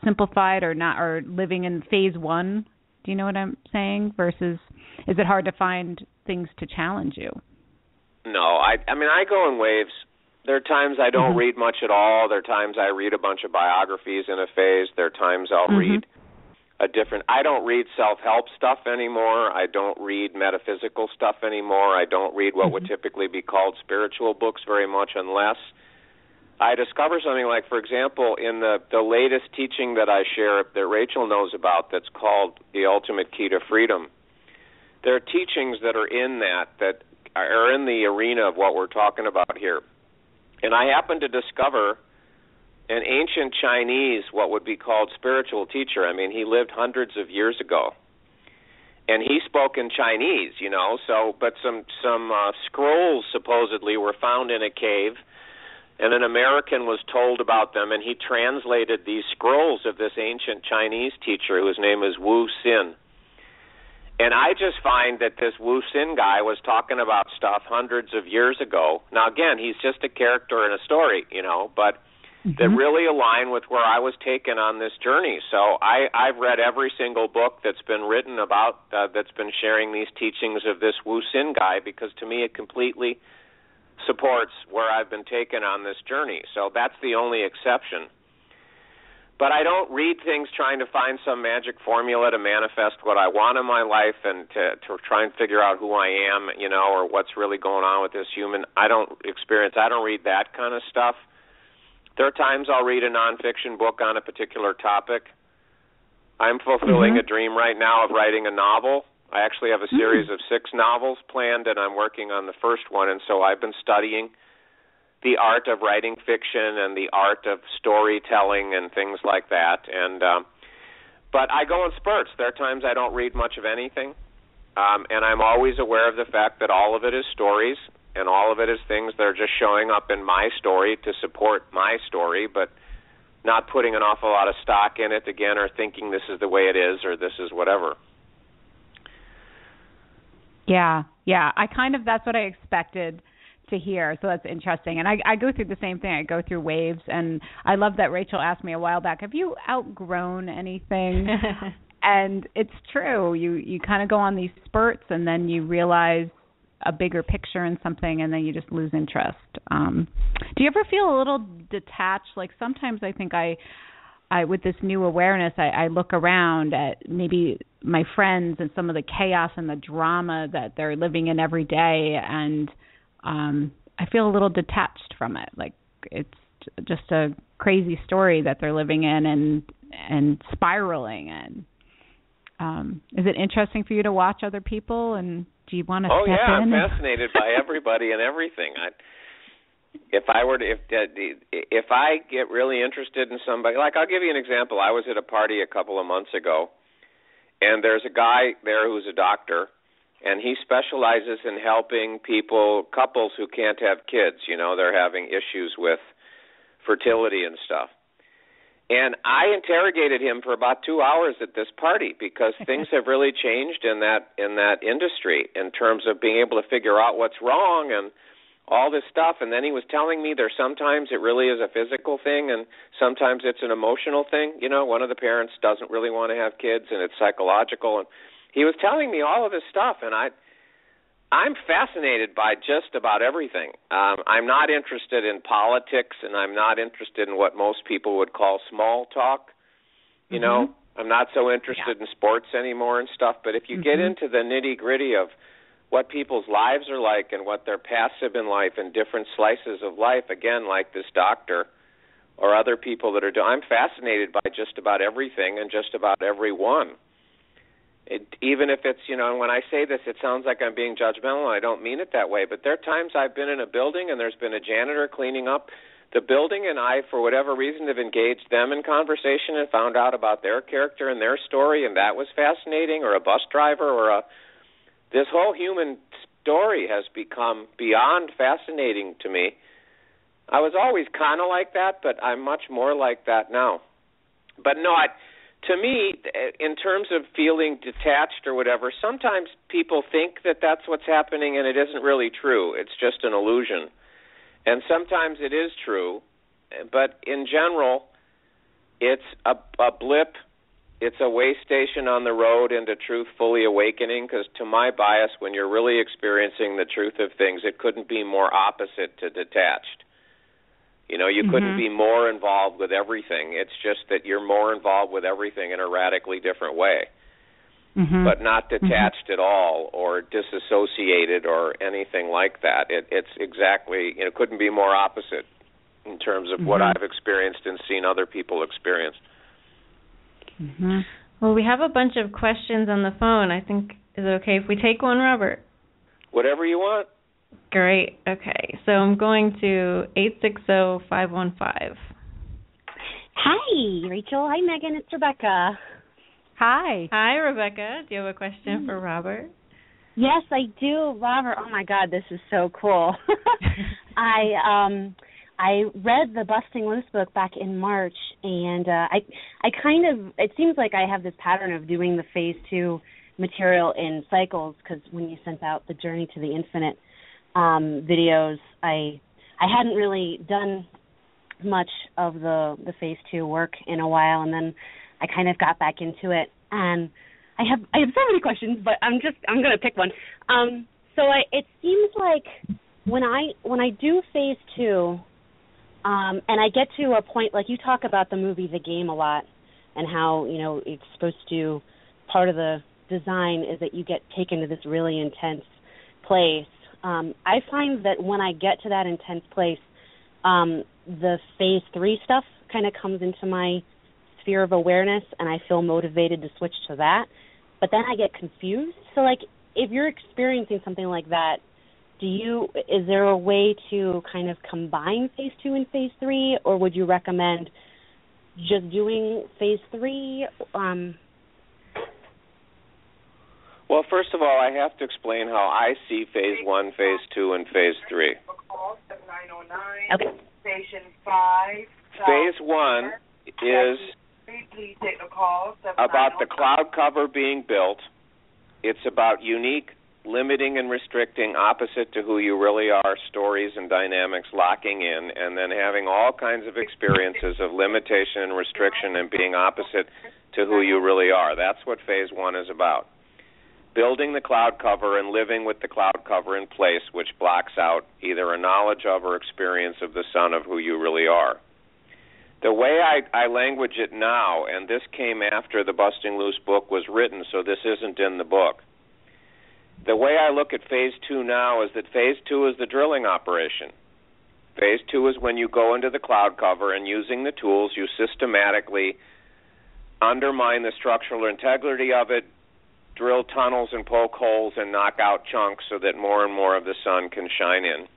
simplified or not, or living in phase one? Do you know what I'm saying? Versus, is it hard to find things to challenge you? No, I mean, I go in waves. There are times I don't read much at all. There are times I read a bunch of biographies in a phase. There are times I'll read I don't read self-help stuff anymore. I don't read metaphysical stuff anymore. I don't read what would typically be called spiritual books very much, unless I discover something like, for example, in the latest teaching that I share that Rachel knows about that's called The Ultimate Key to Freedom. There are teachings that are in that are in the arena of what we're talking about here. And I happened to discover an ancient Chinese, what would be called spiritual teacher. I mean, he lived hundreds of years ago. And he spoke in Chinese, you know, but some scrolls supposedly were found in a cave, and an American was told about them, and he translated these scrolls of this ancient Chinese teacher whose name is Wu Xin. And I just find that this Wu Xin guy was talking about stuff hundreds of years ago. Now, again, he's just a character in a story, you know, but that really align with where I was taken on this journey. So I've read every single book that's been written about, that's been sharing these teachings of this Wu Xin guy, because to me it completely supports where I've been taken on this journey. So that's the only exception. But I don't read things trying to find some magic formula to manifest what I want in my life and to try and figure out who I am, you know, or what's really going on with this human. I don't read that kind of stuff. There are times I'll read a nonfiction book on a particular topic. I'm fulfilling a dream right now of writing a novel. I actually have a series of 6 novels planned, and I'm working on the first one, and so I've been studying the art of writing fiction and the art of storytelling and things like that. And but I go in spurts. There are times I don't read much of anything, and I'm always aware of the fact that all of it is stories, and all of it is things that are just showing up in my story to support my story, but not putting an awful lot of stock in it, again, or thinking this is the way it is or this is whatever. Yeah. That's what I expected to hear, so that's interesting. And I go through the same thing. I go through waves, and I love that Rachel asked me a while back, have you outgrown anything? And it's true. You kind of go on these spurts, and then you realize a bigger picture in something, and then you just lose interest. Do you ever feel a little detached? Like sometimes I think I with this new awareness, I look around at maybe my friends and some of the chaos and the drama that they're living in every day, and I feel a little detached from it. Like it's just a crazy story that they're living in and spiraling in. Is it interesting for you to watch other people, and do you want to step in? I'm fascinated by everybody and everything. If I get really interested in somebody, like I'll give you an example. I was at a party a couple of months ago, and there's a guy there who's a doctor, and he specializes in helping couples who can't have kids. You know, they're having issues with fertility and stuff. And I interrogated him for about 2 hours at this party, because things have really changed in that industry in terms of being able to figure out what's wrong and all this stuff. And then he was telling me there's sometimes it really is a physical thing, and sometimes it's an emotional thing. You know, one of the parents doesn't really want to have kids, and it's psychological. And he was telling me all of this stuff, and I'm fascinated by just about everything. I'm not interested in politics, and I'm not interested in what most people would call small talk. You know, I'm not so interested in sports anymore and stuff. But if you get into the nitty-gritty of what people's lives are like and what their paths have been like and different slices of life, again, like this doctor or other people that are doing, I'm fascinated by just about everything and just about everyone. Even if it's, you know, and when I say this, it sounds like I'm being judgmental, and I don't mean it that way, but there are times I've been in a building and there's been a janitor cleaning up the building, and I, for whatever reason, have engaged them in conversation and found out about their character and their story, and that was fascinating, or a bus driver or this whole human story has become beyond fascinating to me. I was always kind of like that, but I'm much more like that now. But no, to me, in terms of feeling detached or whatever, sometimes people think that that's what's happening, and it isn't really true. It's just an illusion. And sometimes it is true, but in general, it's a blip. It's a way station on the road into truth fully awakening, because to my bias, when you're really experiencing the truth of things, it couldn't be more opposite to detached. You know, you couldn't be more involved with everything. It's just that you're more involved with everything in a radically different way, but not detached at all or disassociated or anything like that. It's exactly, it couldn't be more opposite in terms of what I've experienced and seen other people experience. Well, we have a bunch of questions on the phone. I think, is it okay if we take one, Robert? Whatever you want. Great. Okay. So I'm going to 860-515. Hi, Rachel. Hi, Megan. It's Rebecca. Hi. Hi, Rebecca. Do you have a question for Robert? Yes, I do. Robert, oh, my God, this is so cool. I read the Busting Loose book back in March, and I kind of, it seems like I have this pattern of doing the Phase 2 material in cycles, because when you sent out the Journey to the Infinite videos, I hadn't really done much of the Phase 2 work in a while, and then I kind of got back into it, and I have so many questions, but I'm going to pick one. It seems like when I do Phase 2, and I get to a point, like you talk about the movie The Game a lot, and how, you know, it's supposed to, part of the design is that you get taken to this really intense place. I find that when I get to that intense place, the Phase 3 stuff kind of comes into my sphere of awareness, and I feel motivated to switch to that. But then I get confused. So, like, if you're experiencing something like that, is there a way to kind of combine Phase 2 and Phase 3, or would you recommend just doing Phase 3? Well, first of all, I have to explain how I see Phase 1, Phase 2, and Phase 3. Okay. Phase 1 is about the cloud cover being built. It's about unique, limiting and restricting, opposite to who you really are, stories and dynamics locking in, and then having all kinds of experiences of limitation and restriction and being opposite to who you really are. That's what Phase 1 is about. Building the cloud cover and living with the cloud cover in place, which blocks out either a knowledge of or experience of the sun of who you really are. The way I language it now, and this came after the Busting Loose book was written, so this isn't in the book. The way I look at Phase 2 now is that Phase 2 is the drilling operation. Phase 2 is when you go into the cloud cover and using the tools, you systematically undermine the structural integrity of it, drill tunnels and poke holes and knock out chunks so that more and more of the sun can shine in.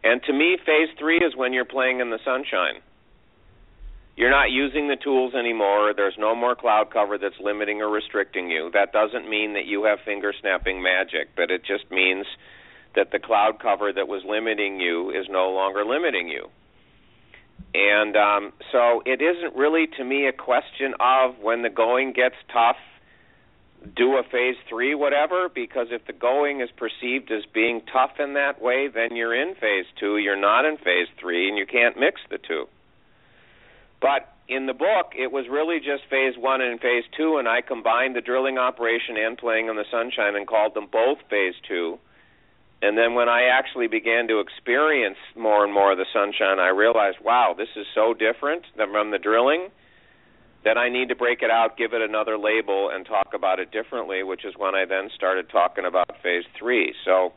And to me, Phase 3 is when you're playing in the sunshine. You're not using the tools anymore. There's no more cloud cover that's limiting or restricting you. That doesn't mean that you have finger-snapping magic, but it just means that the cloud cover that was limiting you is no longer limiting you. And so it isn't really, to me, a question of when the going gets tough, do a Phase 3, whatever, because if the going is perceived as being tough in that way, then you're in Phase 2, you're not in Phase 3, and you can't mix the two. But in the book, it was really just Phase 1 and Phase 2, and I combined the drilling operation and playing in the sunshine and called them both Phase 2. And then when I actually began to experience more and more of the sunshine, I realized, wow, this is so different from the drilling that I need to break it out, give it another label, and talk about it differently, which is when I then started talking about Phase 3. So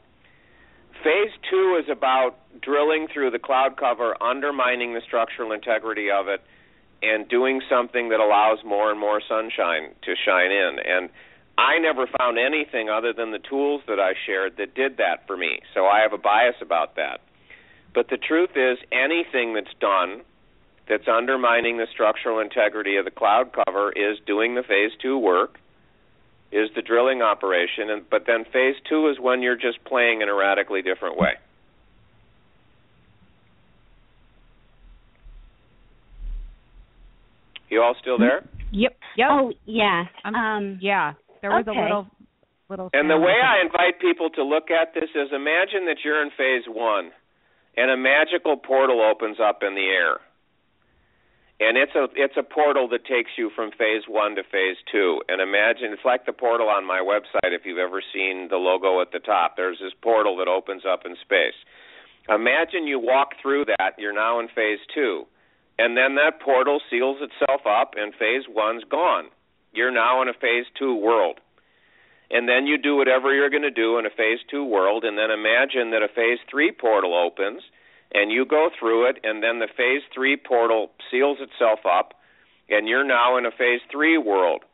Phase 2 is about drilling through the cloud cover, undermining the structural integrity of it, and doing something that allows more and more sunshine to shine in. And I never found anything other than the tools that I shared that did that for me. So I have a bias about that. But the truth is, anything that's done that's undermining the structural integrity of the cloud cover is doing the Phase 2 work, is the drilling operation, but then phase 2 is when you're just playing in a radically different way. You all still there? Yep. Oh, yeah. Yeah. There was okay. a little. And the way I invite people to look at this is, imagine that you're in phase 1, and a magical portal opens up in the air. And it's a portal that takes you from phase 1 to phase 2. And imagine, it's like the portal on my website, if you've ever seen the logo at the top. There's this portal that opens up in space. Imagine you walk through that, you're now in phase 2. And then that portal seals itself up, and phase 1's gone. You're now in a phase 2 world. And then you do whatever you're going to do in a phase 2 world, and then imagine that a phase 3 portal opens, and you go through it, and then the phase 3 portal seals itself up, and you're now in a phase 3 world.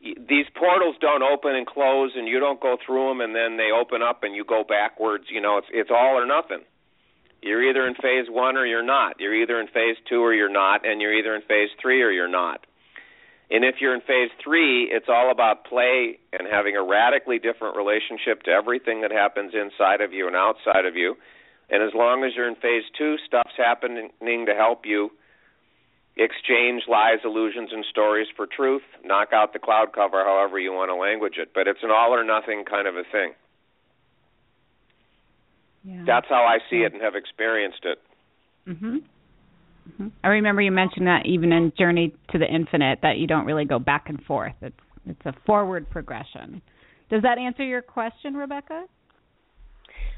These portals don't open and close, and you don't go through them, and then they open up, and you go backwards. You know, it's all or nothing. You're either in phase 1 or you're not. You're either in phase 2 or you're not, and you're either in phase 3 or you're not. And if you're in phase 3, it's all about play and having a radically different relationship to everything that happens inside of you and outside of you. And as long as you're in phase 2, stuff's happening to help you exchange lies, illusions, and stories for truth, knock out the cloud cover however you want to language it. But it's an all or nothing kind of a thing. Yeah. That's how I see it and have experienced it. Mm-hmm. Mm-hmm. I remember you mentioned that even in Journey to the Infinite, that you don't really go back and forth. It's a forward progression. Does that answer your question, Rebecca?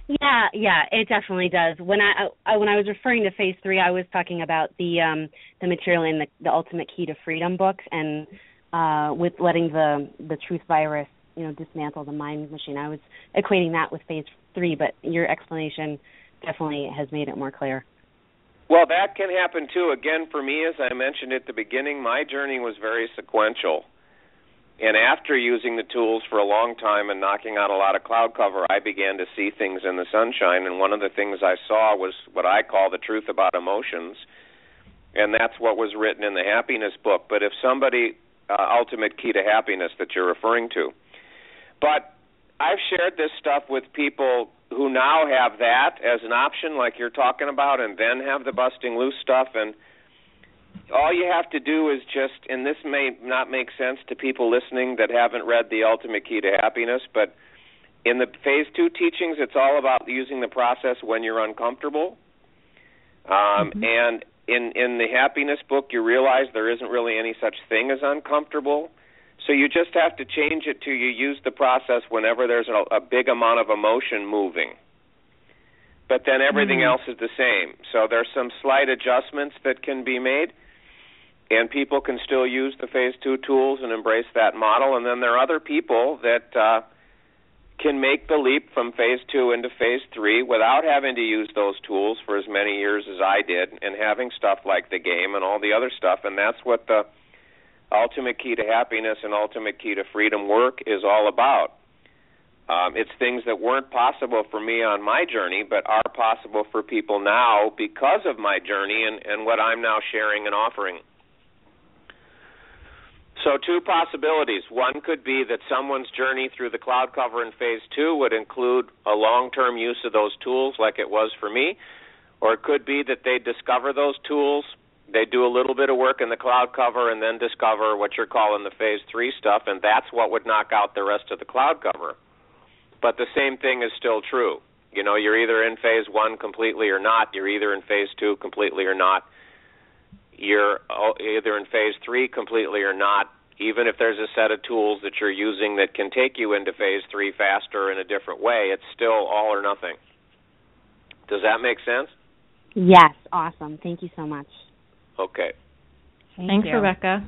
Yeah, it definitely does. When I was referring to phase 3, I was talking about the material in the Ultimate Key to Freedom book, and with letting the truth virus, dismantle the mind machine. I was equating that with phase 3, but your explanation definitely has made it more clear. Well, that can happen too. Again, for me, as I mentioned at the beginning, my journey was very sequential. And after using the tools for a long time and knocking out a lot of cloud cover, I began to see things in the sunshine. And one of the things I saw was what I call the truth about emotions. And that's what was written in the happiness book. But if somebody, Ultimate Key to Happiness that you're referring to. But I've shared this stuff with people who now have that as an option, like you're talking about, and then have the busting loose stuff. And all you have to do is just, and this may not make sense to people listening that haven't read the Ultimate Key to Happiness, but in the phase 2 teachings, it's all about using the process when you're uncomfortable. And in the happiness book, you realize there isn't really any such thing as uncomfortable. So you just have to change it to you use the process whenever there's a big amount of emotion moving. But then everything else is the same. So there's some slight adjustments that can be made, and people can still use the phase 2 tools and embrace that model. And then there are other people that can make the leap from phase 2 into phase 3 without having to use those tools for as many years as I did, and having stuff like the game and all the other stuff. And that's what the Ultimate Key to Happiness and Ultimate Key to Freedom work is all about. It's things that weren't possible for me on my journey, but are possible for people now because of my journey and what I'm now sharing and offering. So 2 possibilities. One could be that someone's journey through the cloud cover in phase 2 would include a long-term use of those tools like it was for me, or it could be that they discover those tools, they do a little bit of work in the cloud cover, and then discover what you're calling the phase 3 stuff, and that's what would knock out the rest of the cloud cover. But the same thing is still true. You're either in phase 1 completely or not. You're either in phase 2 completely or not. You're either in phase 3 completely or not, even if there's a set of tools that you're using that can take you into phase 3 faster in a different way. It's still all or nothing. Does that make sense? Yes, awesome. Thank you so much. Okay. Thanks, Rebecca.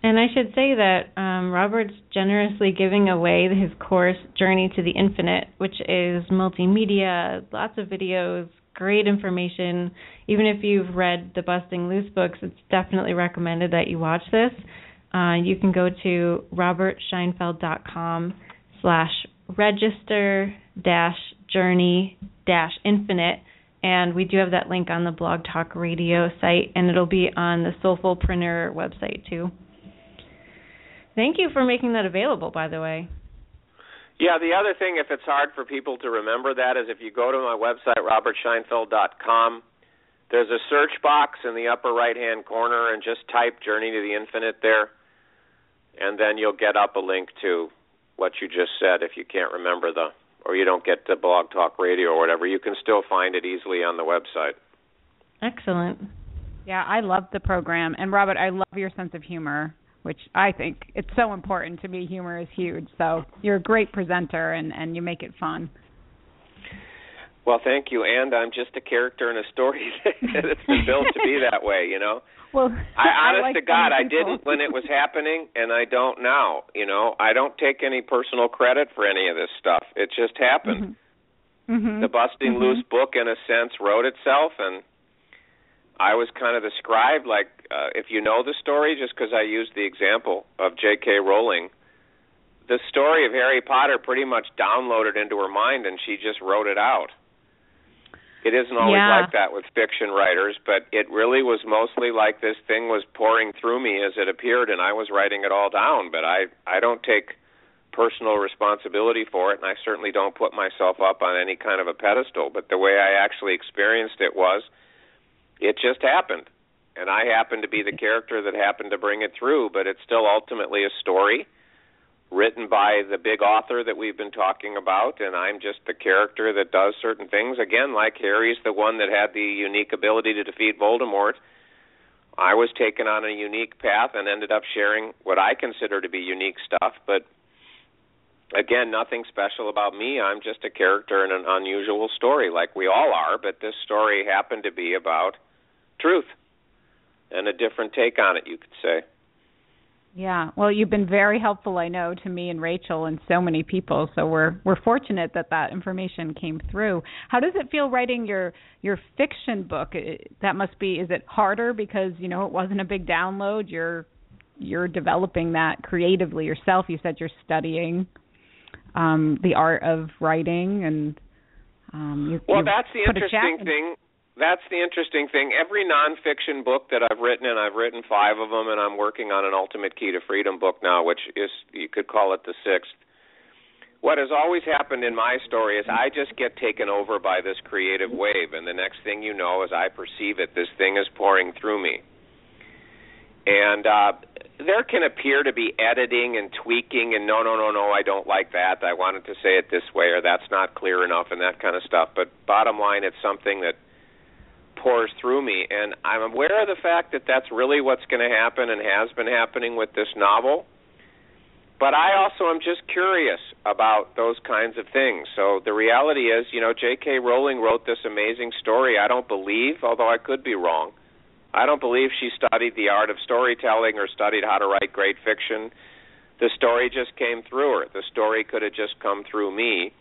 And I should say that Robert's generously giving away his course, Journey to the Infinite, which is multimedia, lots of videos, great information. Even if you've read the Busting Loose books, it's definitely recommended that you watch this. You can go to robertscheinfeld.com/register-journey-infinite. And we do have that link on the Blog Talk Radio site, and it'll be on the Soulfullpreneur website too. Thank you for making that available, by the way. Yeah, the other thing, if it's hard for people to remember that, is if you go to my website, robertscheinfeld.com, there's a search box in the upper right-hand corner, and just type Journey to the Infinite there, and then you'll get up a link to what you just said if you can't remember or you don't get to Blog Talk Radio or whatever. You can still find it easily on the website. Excellent. Yeah, I love the program. And, Robert, I love your sense of humor, which I think it's so important to me. Humor is huge. So you're a great presenter, and you make it fun. Well, thank you. And I'm just a character in a story that's been built to be that way, you know. Well, honest to God, I didn't when it was happening, and I don't now, you know. I don't take any personal credit for any of this stuff. It just happened. The Busting Loose book, in a sense, wrote itself, and I was kind of the scribe, like, if you know the story, just because I used the example of J.K. Rowling, the story of Harry Potter pretty much downloaded into her mind, and she just wrote it out. It isn't always like that with fiction writers, but it really was mostly like this thing was pouring through me as it appeared, and I was writing it all down. But I don't take personal responsibility for it, and I certainly don't put myself up on any kind of a pedestal. But the way I actually experienced it was, it just happened. And I happened to be the character that happened to bring it through, but it's still ultimately a story written by the big author that we've been talking about, and I'm just the character that does certain things. Again, like Harry's the one that had the unique ability to defeat Voldemort. I was taken on a unique path and ended up sharing what I consider to be unique stuff, but again, nothing special about me. I'm just a character in an unusual story, like we all are, but this story happened to be about truth and a different take on it, you could say. Yeah, well, you've been very helpful, I know, to me and Rachel and so many people. So we're fortunate that information came through. How does it feel writing your fiction book? That must be. Is it harder because it wasn't a big download? You're developing that creatively yourself. You said you're studying the art of writing, and that's the interesting thing. That's the interesting thing. Every nonfiction book that I've written, and I've written 5 of them, and I'm working on an Ultimate Key to Freedom book now, which is, you could call it the 6th. What has always happened in my story is I just get taken over by this creative wave, and the next thing you know, as I perceive it, this thing is pouring through me. And there can appear to be editing and tweaking, and no, I don't like that. I wanted to say it this way, or that's not clear enough, and that kind of stuff. But bottom line, it's something that pours through me, and I'm aware of the fact that that's really what's going to happen and has been happening with this novel, but I also am just curious about those kinds of things. So the reality is, J.K. Rowling wrote this amazing story. I don't believe, although I could be wrong, I don't believe she studied the art of storytelling or studied how to write great fiction. The story just came through her. The story could have just come through me.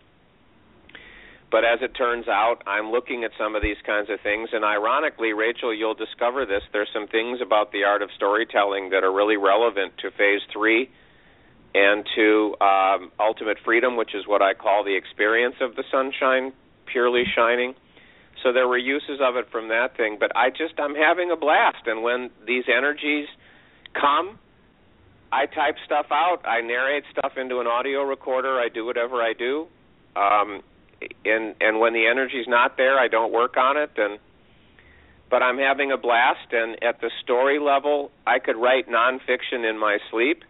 But as it turns out, I'm looking at some of these kinds of things, and ironically, Rachel, you'll discover this, there's some things about the art of storytelling that are really relevant to Phase 3 and to Ultimate Freedom, which is what I call the experience of the sunshine purely shining. So there were uses of it from that thing, but I'm having a blast, and when these energies come, I type stuff out, I narrate stuff into an audio recorder, I do whatever I do. And when the energy's not there, I don't work on it. But I'm having a blast, and at the story level, I could write nonfiction in my sleep.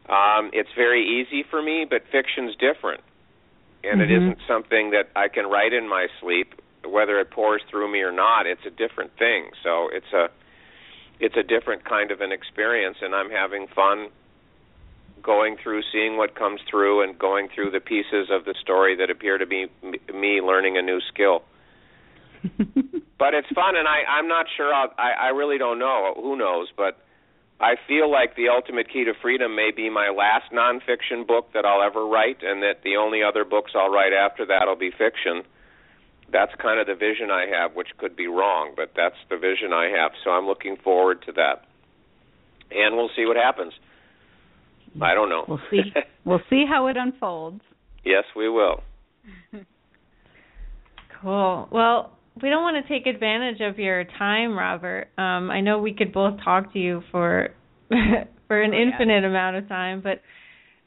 It's very easy for me, but fiction's different. And it isn't something that I can write in my sleep, whether it pours through me or not. It's a different thing. So it's a different kind of an experience, and I'm having fun going through, seeing what comes through, and going through the pieces of the story that appear to be me learning a new skill. But it's fun, and I'm not sure. I really don't know. Who knows? But I feel like the Ultimate Key to Freedom may be my last nonfiction book that I'll ever write, and that the only other books I'll write after that will be fiction. That's kind of the vision I have, which could be wrong, but that's the vision I have. So I'm looking forward to that. And we'll see what happens. I don't know. We'll see how it unfolds. Yes, we will. Cool. Well, we don't want to take advantage of your time, Robert. I know we could both talk to you for for an infinite amount of time. But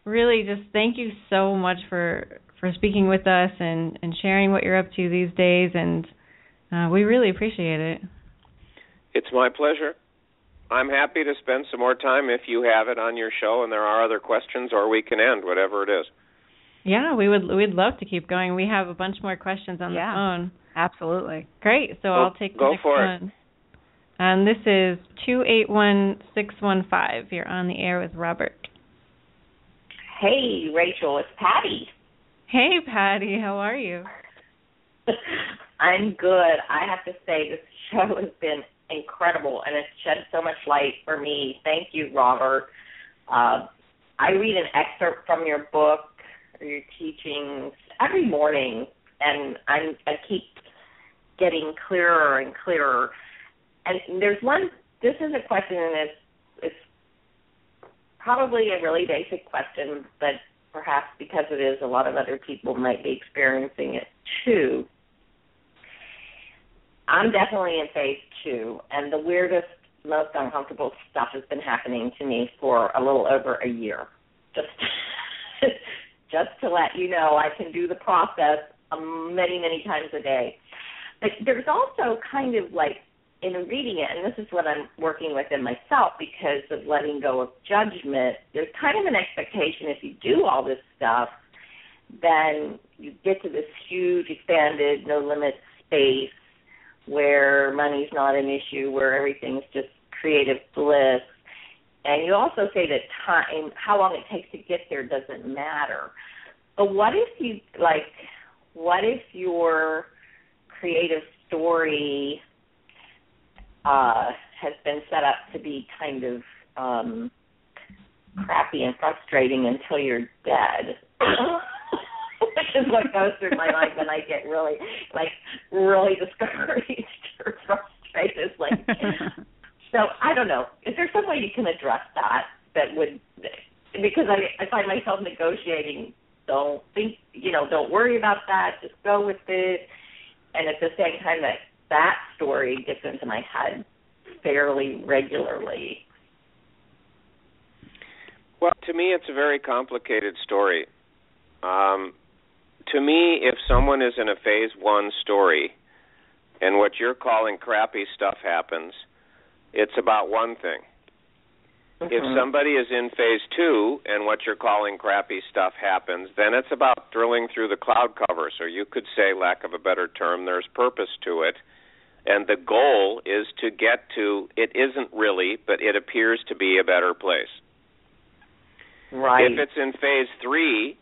really, just thank you so much for speaking with us and sharing what you're up to these days, and we really appreciate it. It's my pleasure. I'm happy to spend some more time if you have it on your show and there are other questions, or we can end, whatever it is. Yeah, we'd love to keep going. We have a bunch more questions on the phone. Absolutely. Great, so I'll take the next one. And this is 281615. You're on the air with Robert. Hey, Rachel, it's Patty. Hey, Patty, how are you? I'm good. I have to say this show has been incredible, and it's shed so much light for me. Thank you, Robert. I read an excerpt from your book or your teachings every morning, and I keep getting clearer and clearer. And there's one, this is a question, and it's probably a really basic question, but perhaps because it is, a lot of other people might be experiencing it too. I'm definitely in phase 2, and the weirdest, most uncomfortable stuff has been happening to me for a little over a year. Just to let you know, I can do the process many, many times a day. But there's also kind of like, in reading it, and this is what I'm working with in myself because of letting go of judgment, there's kind of an expectation if you do all this stuff, then you get to this huge, expanded, no-limit space where money's not an issue, where everything's just creative bliss. And you also say that time, how long it takes to get there doesn't matter. But what if your creative story has been set up to be kind of crappy and frustrating until you're dead? Which is what goes through my mind when I get really discouraged or frustrated. So I don't know. Is there some way you can address that would, because I find myself negotiating, don't worry about that, just go with it. And at the same time that story gets into my head fairly regularly. Well, to me, it's a very complicated story. To me, if someone is in a phase 1 story and what you're calling crappy stuff happens, it's about one thing. Mm-hmm. If somebody is in phase 2 and what you're calling crappy stuff happens, then it's about drilling through the cloud cover. So you could say, lack of a better term, there's purpose to it. And the goal is to get to, it isn't really, but it appears to be a better place. Right. If it's in phase 3,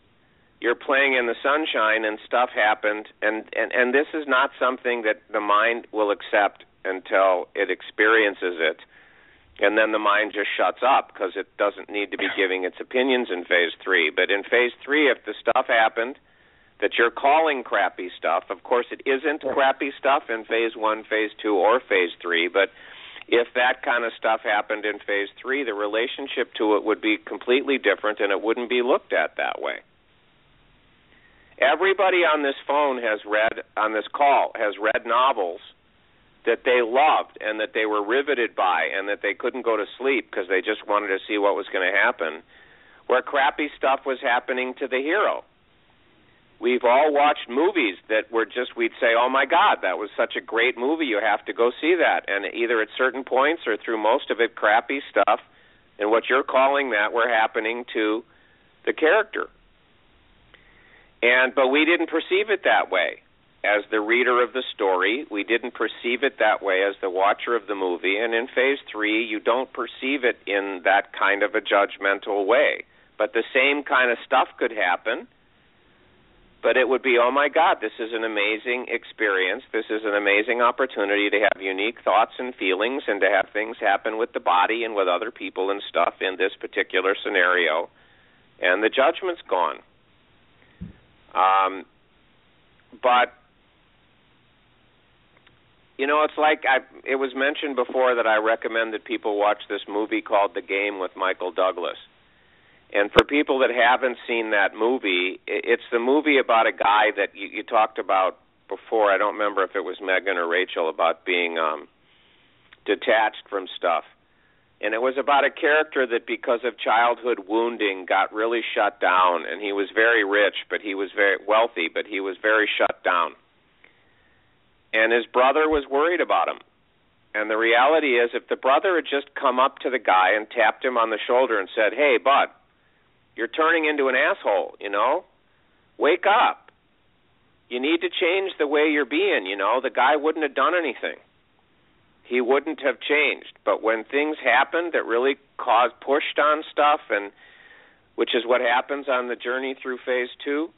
you're playing in the sunshine and stuff happened, and this is not something that the mind will accept until it experiences it, and then the mind just shuts up because it doesn't need to be giving its opinions in phase 3. But in phase 3, if the stuff happened that you're calling crappy stuff, of course it isn't crappy stuff in phase 1, phase 2, or phase 3, but if that kind of stuff happened in phase 3, the relationship to it would be completely different and it wouldn't be looked at that way. Everybody on this phone has read novels that they loved and that they were riveted by and that they couldn't go to sleep because they just wanted to see what was going to happen, where crappy stuff was happening to the hero. We've all watched movies that were just, we'd say, oh my God, that was such a great movie, you have to go see that. And either at certain points or through most of it, crappy stuff, and what you're calling that were happening to the character. But we didn't perceive it that way. As the reader of the story, we didn't perceive it that way as the watcher of the movie. And in phase 3, you don't perceive it in that kind of a judgmental way. But the same kind of stuff could happen. But it would be, oh my God, this is an amazing experience. This is an amazing opportunity to have unique thoughts and feelings and to have things happen with the body and with other people and stuff in this particular scenario. And the judgment's gone. But, it's like it was mentioned before that I recommend that people watch this movie called The Game with Michael Douglas. And for people that haven't seen that movie, it's the movie about a guy that you talked about before. I don't remember if it was Megan or Rachel, about being detached from stuff. And it was about a character that, because of childhood wounding, got really shut down. And he was very rich, but he was very wealthy, but he was very shut down. And his brother was worried about him. And the reality is, if the brother had just come up to the guy and tapped him on the shoulder and said, "Hey, bud, you're turning into an asshole, Wake up. You need to change the way you're being, the guy wouldn't have done anything. He wouldn't have changed. But when things happened that really pushed on stuff, and which is what happens on the journey through phase 2,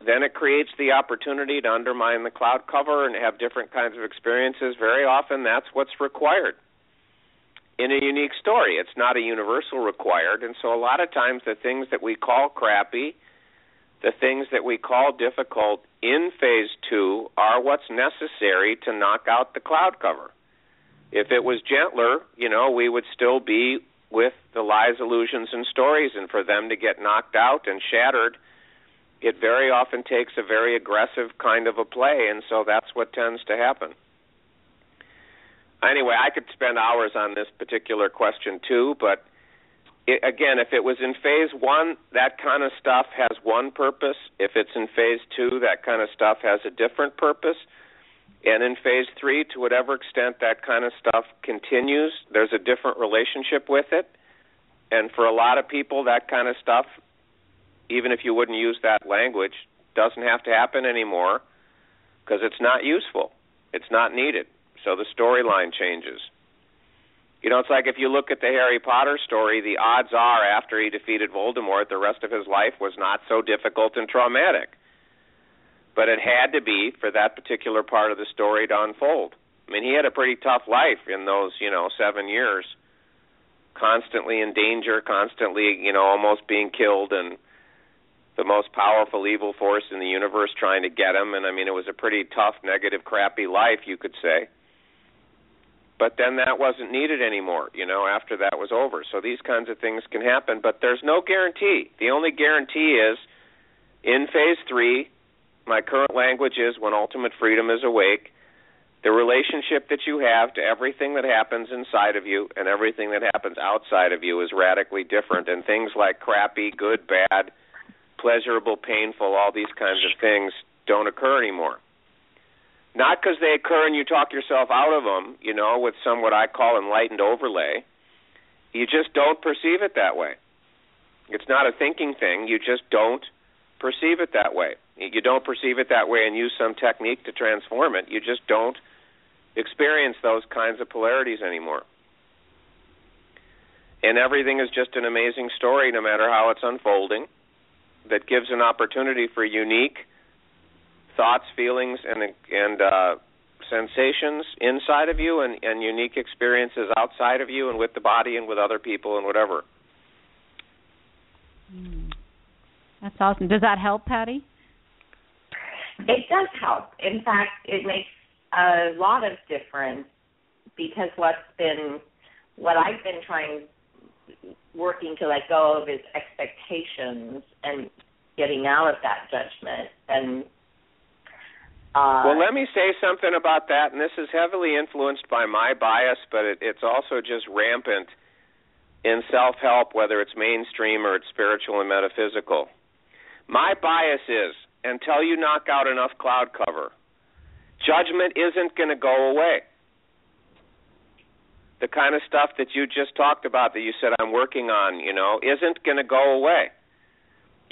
then it creates the opportunity to undermine the cloud cover and have different kinds of experiences. Very often that's what's required in a unique story. It's not a universal required. And so a lot of times the things that we call crappy, the things that we call difficult in phase 2 are what's necessary to knock out the cloud cover. If it was gentler, we would still be with the lies, illusions, and stories, and for them to get knocked out and shattered, it very often takes a very aggressive kind of a play, and so that's what tends to happen. Anyway, I could spend hours on this particular question too, but again, if it was in phase 1, that kind of stuff has one purpose. If it's in phase 2, that kind of stuff has a different purpose. And in phase 3, to whatever extent that kind of stuff continues, there's a different relationship with it. And for a lot of people, that kind of stuff, even if you wouldn't use that language, doesn't have to happen anymore because it's not useful. It's not needed. So the storyline changes. It's like if you look at the Harry Potter story, the odds are after he defeated Voldemort, the rest of his life was not so difficult and traumatic. But it had to be for that particular part of the story to unfold. I mean, he had a pretty tough life in those, 7 years, constantly in danger, constantly, almost being killed, and the most powerful evil force in the universe trying to get him. And, I mean, it was a pretty tough, negative, crappy life, you could say. But then that wasn't needed anymore, after that was over. So these kinds of things can happen, but there's no guarantee. The only guarantee is in phase 3, my current language is when ultimate freedom is awake, the relationship that you have to everything that happens inside of you and everything that happens outside of you is radically different. And things like crappy, good, bad, pleasurable, painful, all these kinds of things don't occur anymore. Not because they occur and you talk yourself out of them, with some what I call enlightened overlay. You just don't perceive it that way. It's not a thinking thing. You just don't perceive it that way. You don't perceive it that way and use some technique to transform it. You just don't experience those kinds of polarities anymore. And everything is just an amazing story, no matter how it's unfolding, that gives an opportunity for unique thoughts, feelings, and sensations inside of you and unique experiences outside of you and with the body and with other people and whatever. That's awesome. Does that help, Patty? It does help. In fact, it makes a lot of difference because what I've been working to let go of is expectations and getting out of that judgment. And well, let me say something about that, and this is heavily influenced by my bias, but it's also just rampant in self-help, whether it's mainstream or it's spiritual and metaphysical. My bias is, until you knock out enough cloud cover, judgment isn't going to go away. The kind of stuff that you just talked about that you said I'm working on, isn't going to go away.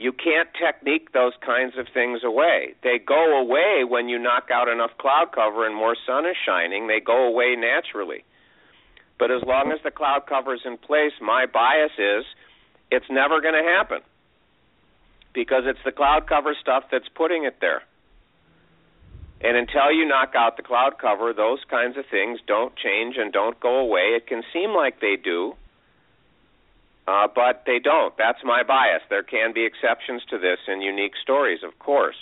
You can't technique those kinds of things away. They go away when you knock out enough cloud cover and more sun is shining. They go away naturally. But as long as the cloud cover is in place, my bias is it's never going to happen because it's the cloud cover stuff that's putting it there. And until you knock out the cloud cover, those kinds of things don't change and don't go away. It can seem like they do, but they don't. That's my bias. There can be exceptions to this in unique stories, of course.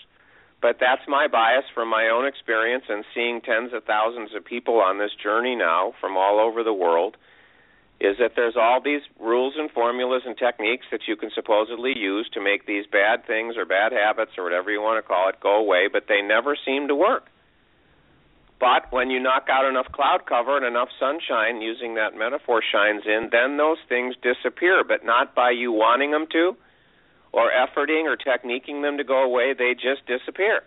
But that's my bias from my own experience and seeing tens of thousands of people on this journey now from all over the world, is that there's all these rules and formulas and techniques that you can supposedly use to make these bad things or bad habits or whatever you want to call it go away, but they never seem to work. But when you knock out enough cloud cover and enough sunshine, using that metaphor, shines in, then those things disappear, but not by you wanting them to or efforting or techniquing them to go away. They just disappear.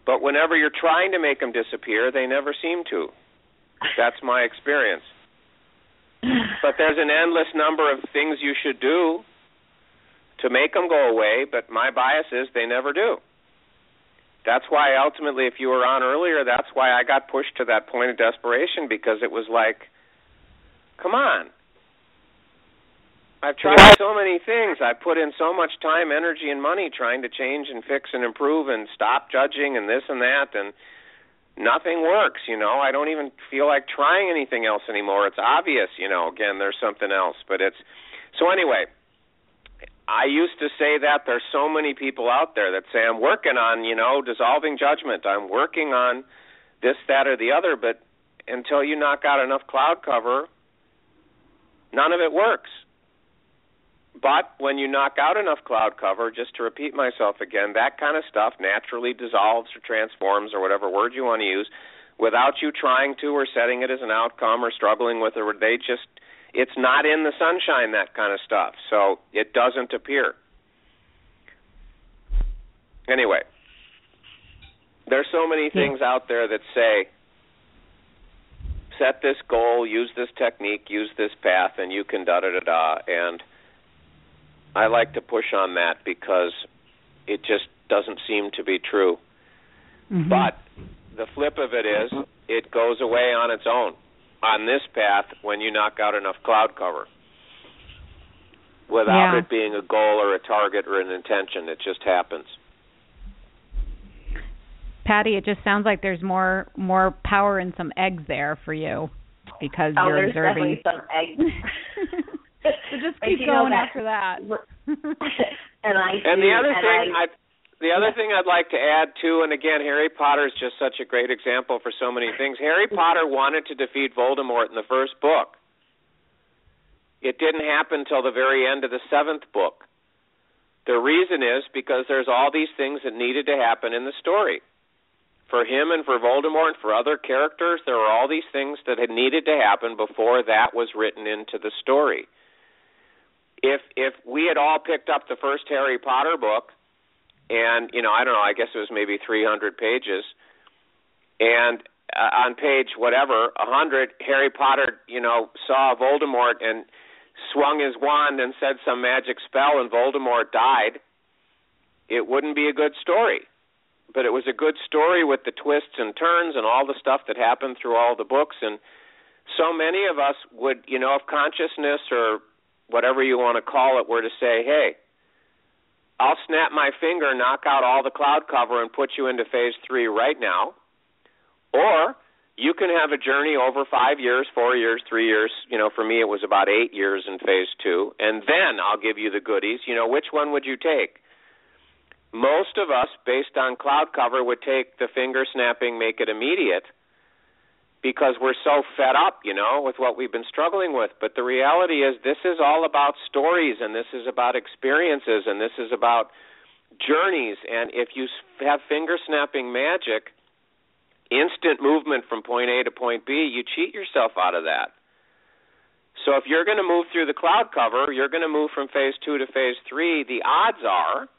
But whenever you're trying to make them disappear, they never seem to. That's my experience. But there's an endless number of things you should do to make them go away, but my bias is they never do. That's why ultimately, if you were on earlier, that's why I got pushed to that point of desperation, because it was like, come on. I've tried so many things. I put in so much time, energy, and money trying to change and fix and improve and stop judging and this and that, and nothing works, I don't even feel like trying anything else anymore. It's obvious, again, there's something else. But it's... So anyway, I used to say that there's so many people out there that say, I'm working on, dissolving judgment. I'm working on this, that, or the other. But until you knock out enough cloud cover, none of it works. But when you knock out enough cloud cover, just to repeat myself again, that kind of stuff naturally dissolves or transforms, or whatever word you want to use, without you trying to or setting it as an outcome or struggling with it. Or it's not in the sunshine, that kind of stuff, so it doesn't appear. Anyway, there's so many things out there that say, set this goal, use this technique, use this path, and you can da-da-da-da, and I like to push on that because it just doesn't seem to be true. Mm-hmm. But the flip of it is, it goes away on its own on this path when you knock out enough cloud cover without it being a goal or a target or an intention. It just happens. Patty, it just sounds like there's more power in some eggs there for you because you're observing. There's definitely some eggs. So just keep going after that. And the other thing I'd like to add too, and again, Harry Potter is just such a great example for so many things. Harry Potter wanted to defeat Voldemort in the first book. It didn't happen until the very end of the 7th book. The reason is because there's all these things that needed to happen in the story. For him and for Voldemort and for other characters, there were all these things that had needed to happen before that was written into the story. If we had all picked up the first Harry Potter book, and, I don't know, I guess it was maybe 300 pages, and on page 100, Harry Potter, saw Voldemort and swung his wand and said some magic spell and Voldemort died, it wouldn't be a good story. But it was a good story with the twists and turns and all the stuff that happened through all the books. And so many of us would, if consciousness or whatever you want to call it were to say, hey, I'll snap my finger, knock out all the cloud cover, and put you into phase 3 right now. Or you can have a journey over 5 years, 4 years, 3 years. For me it was about 8 years in phase 2. And then I'll give you the goodies. Which one would you take? Most of us, based on cloud cover, would take the finger snapping, make it immediate, because we're so fed up, with what we've been struggling with. But the reality is this is all about stories, and this is about experiences, and this is about journeys. And if you have finger snapping magic, instant movement from point A to point B, you cheat yourself out of that. So if you're going to move through the cloud cover, you're going to move from phase 2 to phase 3, the odds are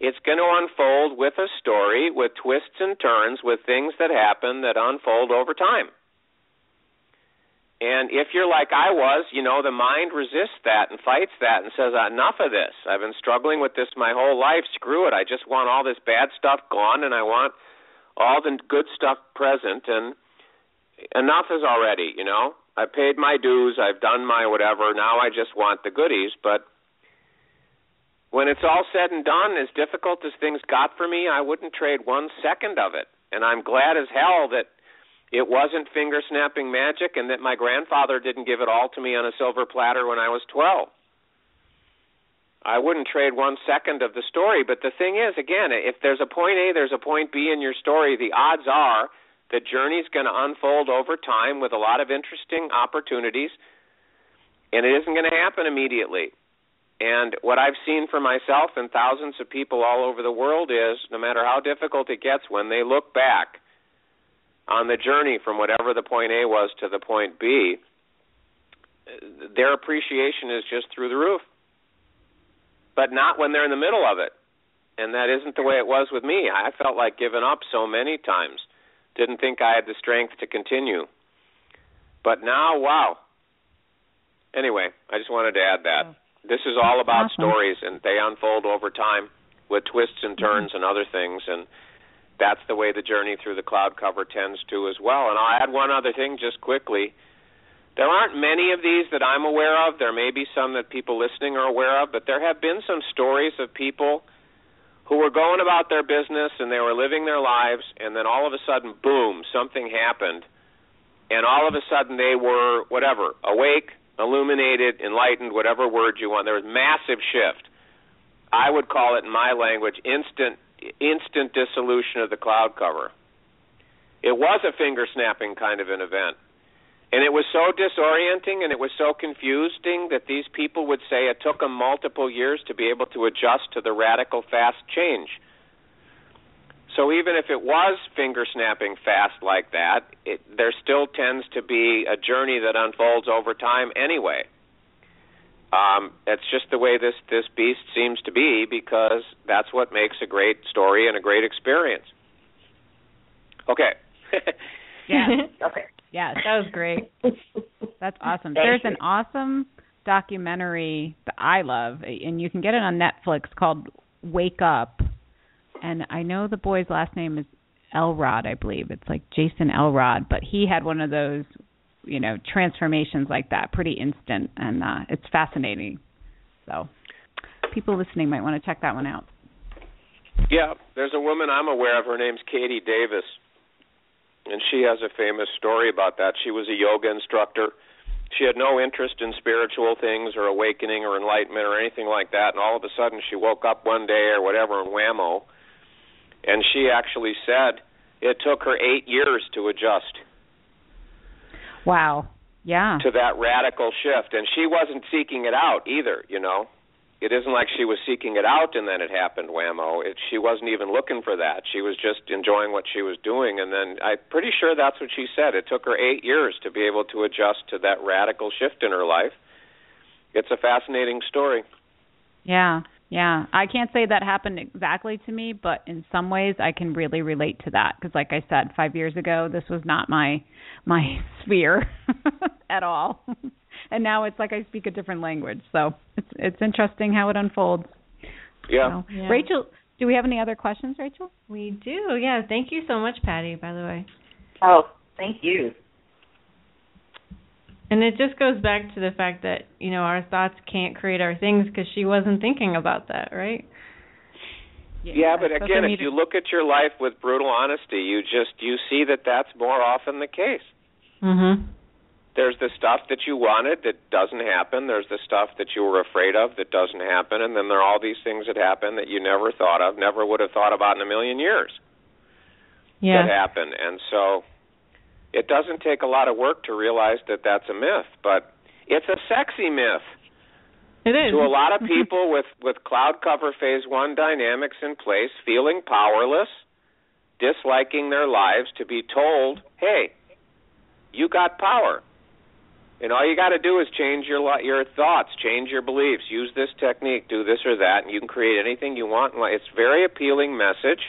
it's going to unfold with a story, with twists and turns, with things that happen that unfold over time. And if you're like I was, the mind resists that and fights that and says, enough of this. I've been struggling with this my whole life. Screw it. I just want all this bad stuff gone, and I want all the good stuff present, and enough is already, I paid my dues. I've done my whatever. Now I just want the goodies. But when it's all said and done, as difficult as things got for me, I wouldn't trade 1 second of it. And I'm glad as hell that it wasn't finger-snapping magic and that my grandfather didn't give it all to me on a silver platter when I was 12. I wouldn't trade 1 second of the story. But the thing is, again, if there's a point A, there's a point B in your story, the odds are the journey's going to unfold over time with a lot of interesting opportunities, and it isn't going to happen immediately. And what I've seen for myself and thousands of people all over the world is, no matter how difficult it gets, when they look back on the journey from whatever the point A was to the point B, their appreciation is just through the roof. But not when they're in the middle of it. And that isn't the way it was with me. I felt like giving up so many times. Didn't think I had the strength to continue. But now, wow. Anyway, I just wanted to add that. This is all about stories, and they unfold over time with twists and turns and other things, and that's the way the journey through the cloud cover tends to as well. And I'll add one other thing just quickly. There aren't many of these that I'm aware of. There may be some that people listening are aware of, but there have been some stories of people who were going about their business and they were living their lives, and then all of a sudden, boom, something happened, and all of a sudden they were, whatever, awake, illuminated, enlightened, whatever word you want. There was massive shift. I would call it, in my language, instant dissolution of the cloud cover. It was a finger-snapping kind of an event. And it was so disorienting and it was so confusing that these people would say it took them multiple years to be able to adjust to the radical fast change. So even if it was finger-snapping fast like that, there still tends to be a journey that unfolds over time anyway. It's just the way this beast seems to be, because that's what makes a great story and a great experience. Okay. Yeah. Okay. Yeah, that was great. That's awesome. There's an awesome documentary that I love, and you can get it on Netflix, called Wake Up. And I know the boy's last name is Elrod, I believe. It's like Jason Elrod, but he had one of those, transformations like that, pretty instant, and it's fascinating. So people listening might want to check that one out. Yeah, there's a woman I'm aware of. Her name's Katie Davis. And she has a famous story about that. She was a yoga instructor. She had no interest in spiritual things or awakening or enlightenment or anything like that. And all of a sudden she woke up one day or whatever and whammo. And she actually said it took her 8 years to adjust. Wow. Yeah. To that radical shift. And she wasn't seeking it out either, It isn't like she was seeking it out and then it happened, whammo. She wasn't even looking for that. She was just enjoying what she was doing. And then I'm pretty sure that's what she said. It took her 8 years to be able to adjust to that radical shift in her life. It's a fascinating story. Yeah. I can't say that happened exactly to me, but in some ways I can really relate to that. Because like I said, 5 years ago, this was not my sphere at all. And now it's like I speak a different language. So it's interesting how it unfolds. Yeah. So, Rachel, do we have any other questions, Rachel? We do, yeah. Thank you so much, Patty, by the way. Oh, thank you. And it just goes back to the fact that, our thoughts can't create our things, because she wasn't thinking about that, right? Yeah, but again, if you look at your life with brutal honesty, you see that that's more often the case. Mm-hmm. There's the stuff that you wanted that doesn't happen. There's the stuff that you were afraid of that doesn't happen. And then there are all these things that happen that you never thought of, never would have thought about in a million years that happen. And so it doesn't take a lot of work to realize that that's a myth. But it's a sexy myth. It is. To a lot of people with cloud cover phase 1 dynamics in place, feeling powerless, disliking their lives, to be told, hey, you got power. And all you got to do is change your thoughts, change your beliefs, use this technique, do this or that, and you can create anything you want. It's a very appealing message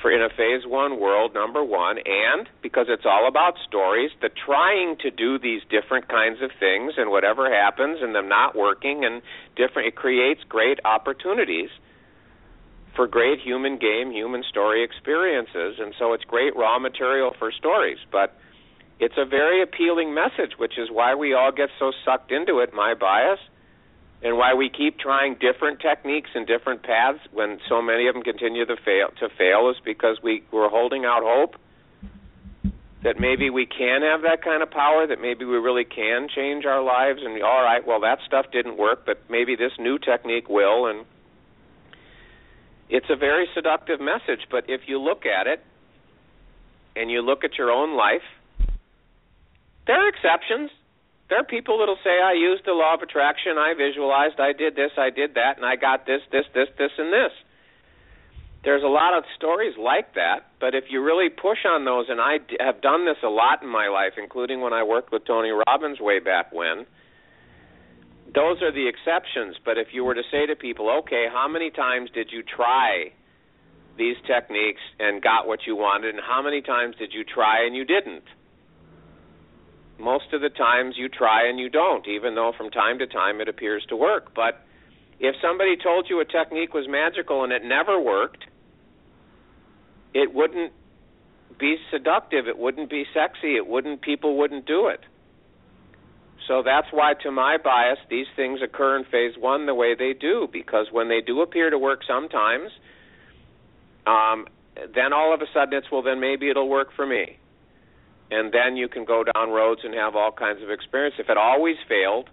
for in a phase 1 world, number one, and because it's all about stories, the trying to do these different kinds of things and whatever happens and them not working and different, it creates great opportunities for great human game, human story experiences, and so it's great raw material for stories, but it's a very appealing message, which is why we all get so sucked into it, my bias, and why we keep trying different techniques and different paths when so many of them continue to fail is because we're holding out hope that maybe we can have that kind of power, that maybe we really can change our lives, and all right, well, that stuff didn't work, but maybe this new technique will, and it's a very seductive message, but if you look at it and you look at your own life, there are exceptions. There are people that will say, I used the law of attraction, I visualized, I did this, I did that, and I got this, and this. there's a lot of stories like that, but if you really push on those, and I have done this a lot in my life, including when I worked with Tony Robbins way back when, those are the exceptions. But if you were to say to people, okay, how many times did you try these techniques and got what you wanted, and how many times did you try and you didn't? Most of the times you try and you don't, even though from time to time it appears to work. But if somebody told you a technique was magical and it never worked, it wouldn't be seductive, it wouldn't be sexy, people wouldn't do it. So that's why, to my bias, these things occur in phase one the way they do, because when they do appear to work sometimes, then all of a sudden it's, well, then maybe it'll work for me. And then you can go down roads and have all kinds of experience. If it always failed,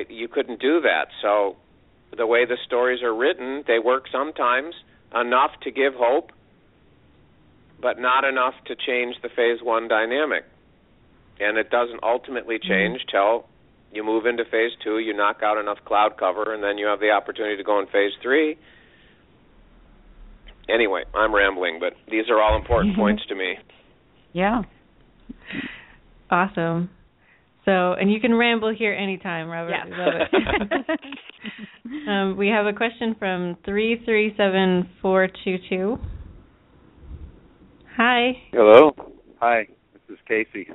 you couldn't do that. So the way the stories are written, they work sometimes, enough to give hope, but not enough to change the phase one dynamic. And it doesn't ultimately change till you move into phase two, you knock out enough cloud cover, and then you have the opportunity to go in phase three. Anyway, I'm rambling, but these are all important points to me. Yeah. Awesome. So, and you can ramble here anytime, Robert. Yeah. We love it. We have a question from 337422. Hi. Hello. Hi. This is Casey.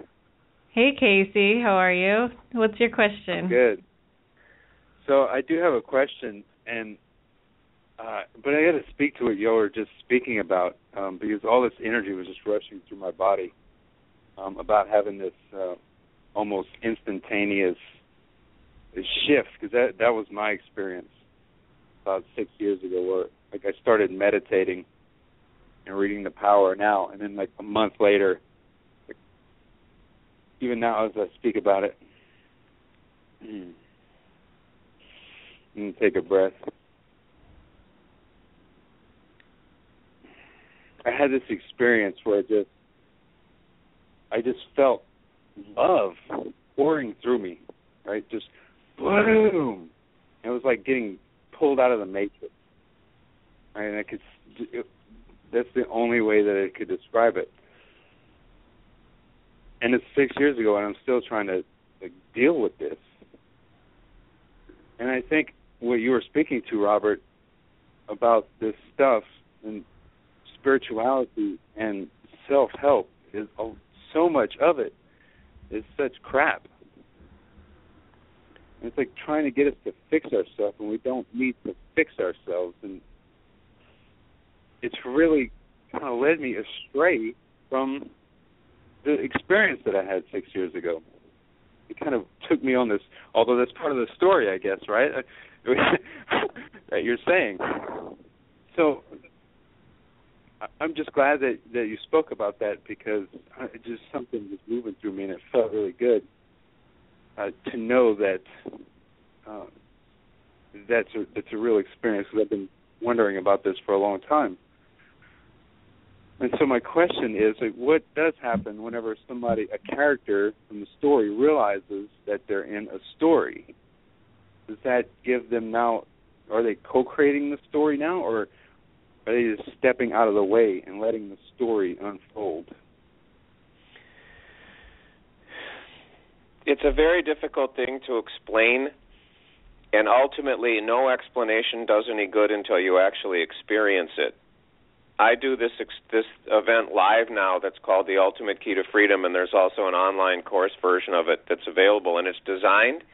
Hey, Casey. How are you? What's your question? Good. So I do have a question, and but I got to speak to what you were just speaking about, because all this energy was just rushing through my body about having this almost instantaneous shift, because that was my experience about 6 years ago, where like I started meditating and reading The Power now, and then like a month later, like, even now as I speak about it, and take a breath. I had this experience where I just felt love pouring through me, right? Just boom. It was like getting pulled out of the matrix. Right? And that's the only way that I could describe it. And it's 6 years ago, and I'm still trying to deal with this. And I think what you were speaking to, Robert, about this stuff and spirituality and self-help is so much of it is such crap. And it's like trying to get us to fix ourselves, and we don't need to fix ourselves. And it's really kind of led me astray from the experience that I had 6 years ago. It kind of took me on this, although that's part of the story, I guess, right? That you're saying. So I'm just glad that you spoke about that, because just something was moving through me, and it felt really good to know that it's a real experience, because I've been wondering about this for a long time. And so my question is, like, what does happen whenever a character from the story realizes that they're in a story? Does that give them now, are they co-creating the story now, or are they just stepping out of the way and letting the story unfold? It's a very difficult thing to explain, and ultimately no explanation does any good until you actually experience it. I do this event live now that's called The Ultimate Key to Freedom, and there's also an online course version of it that's available, and it's designed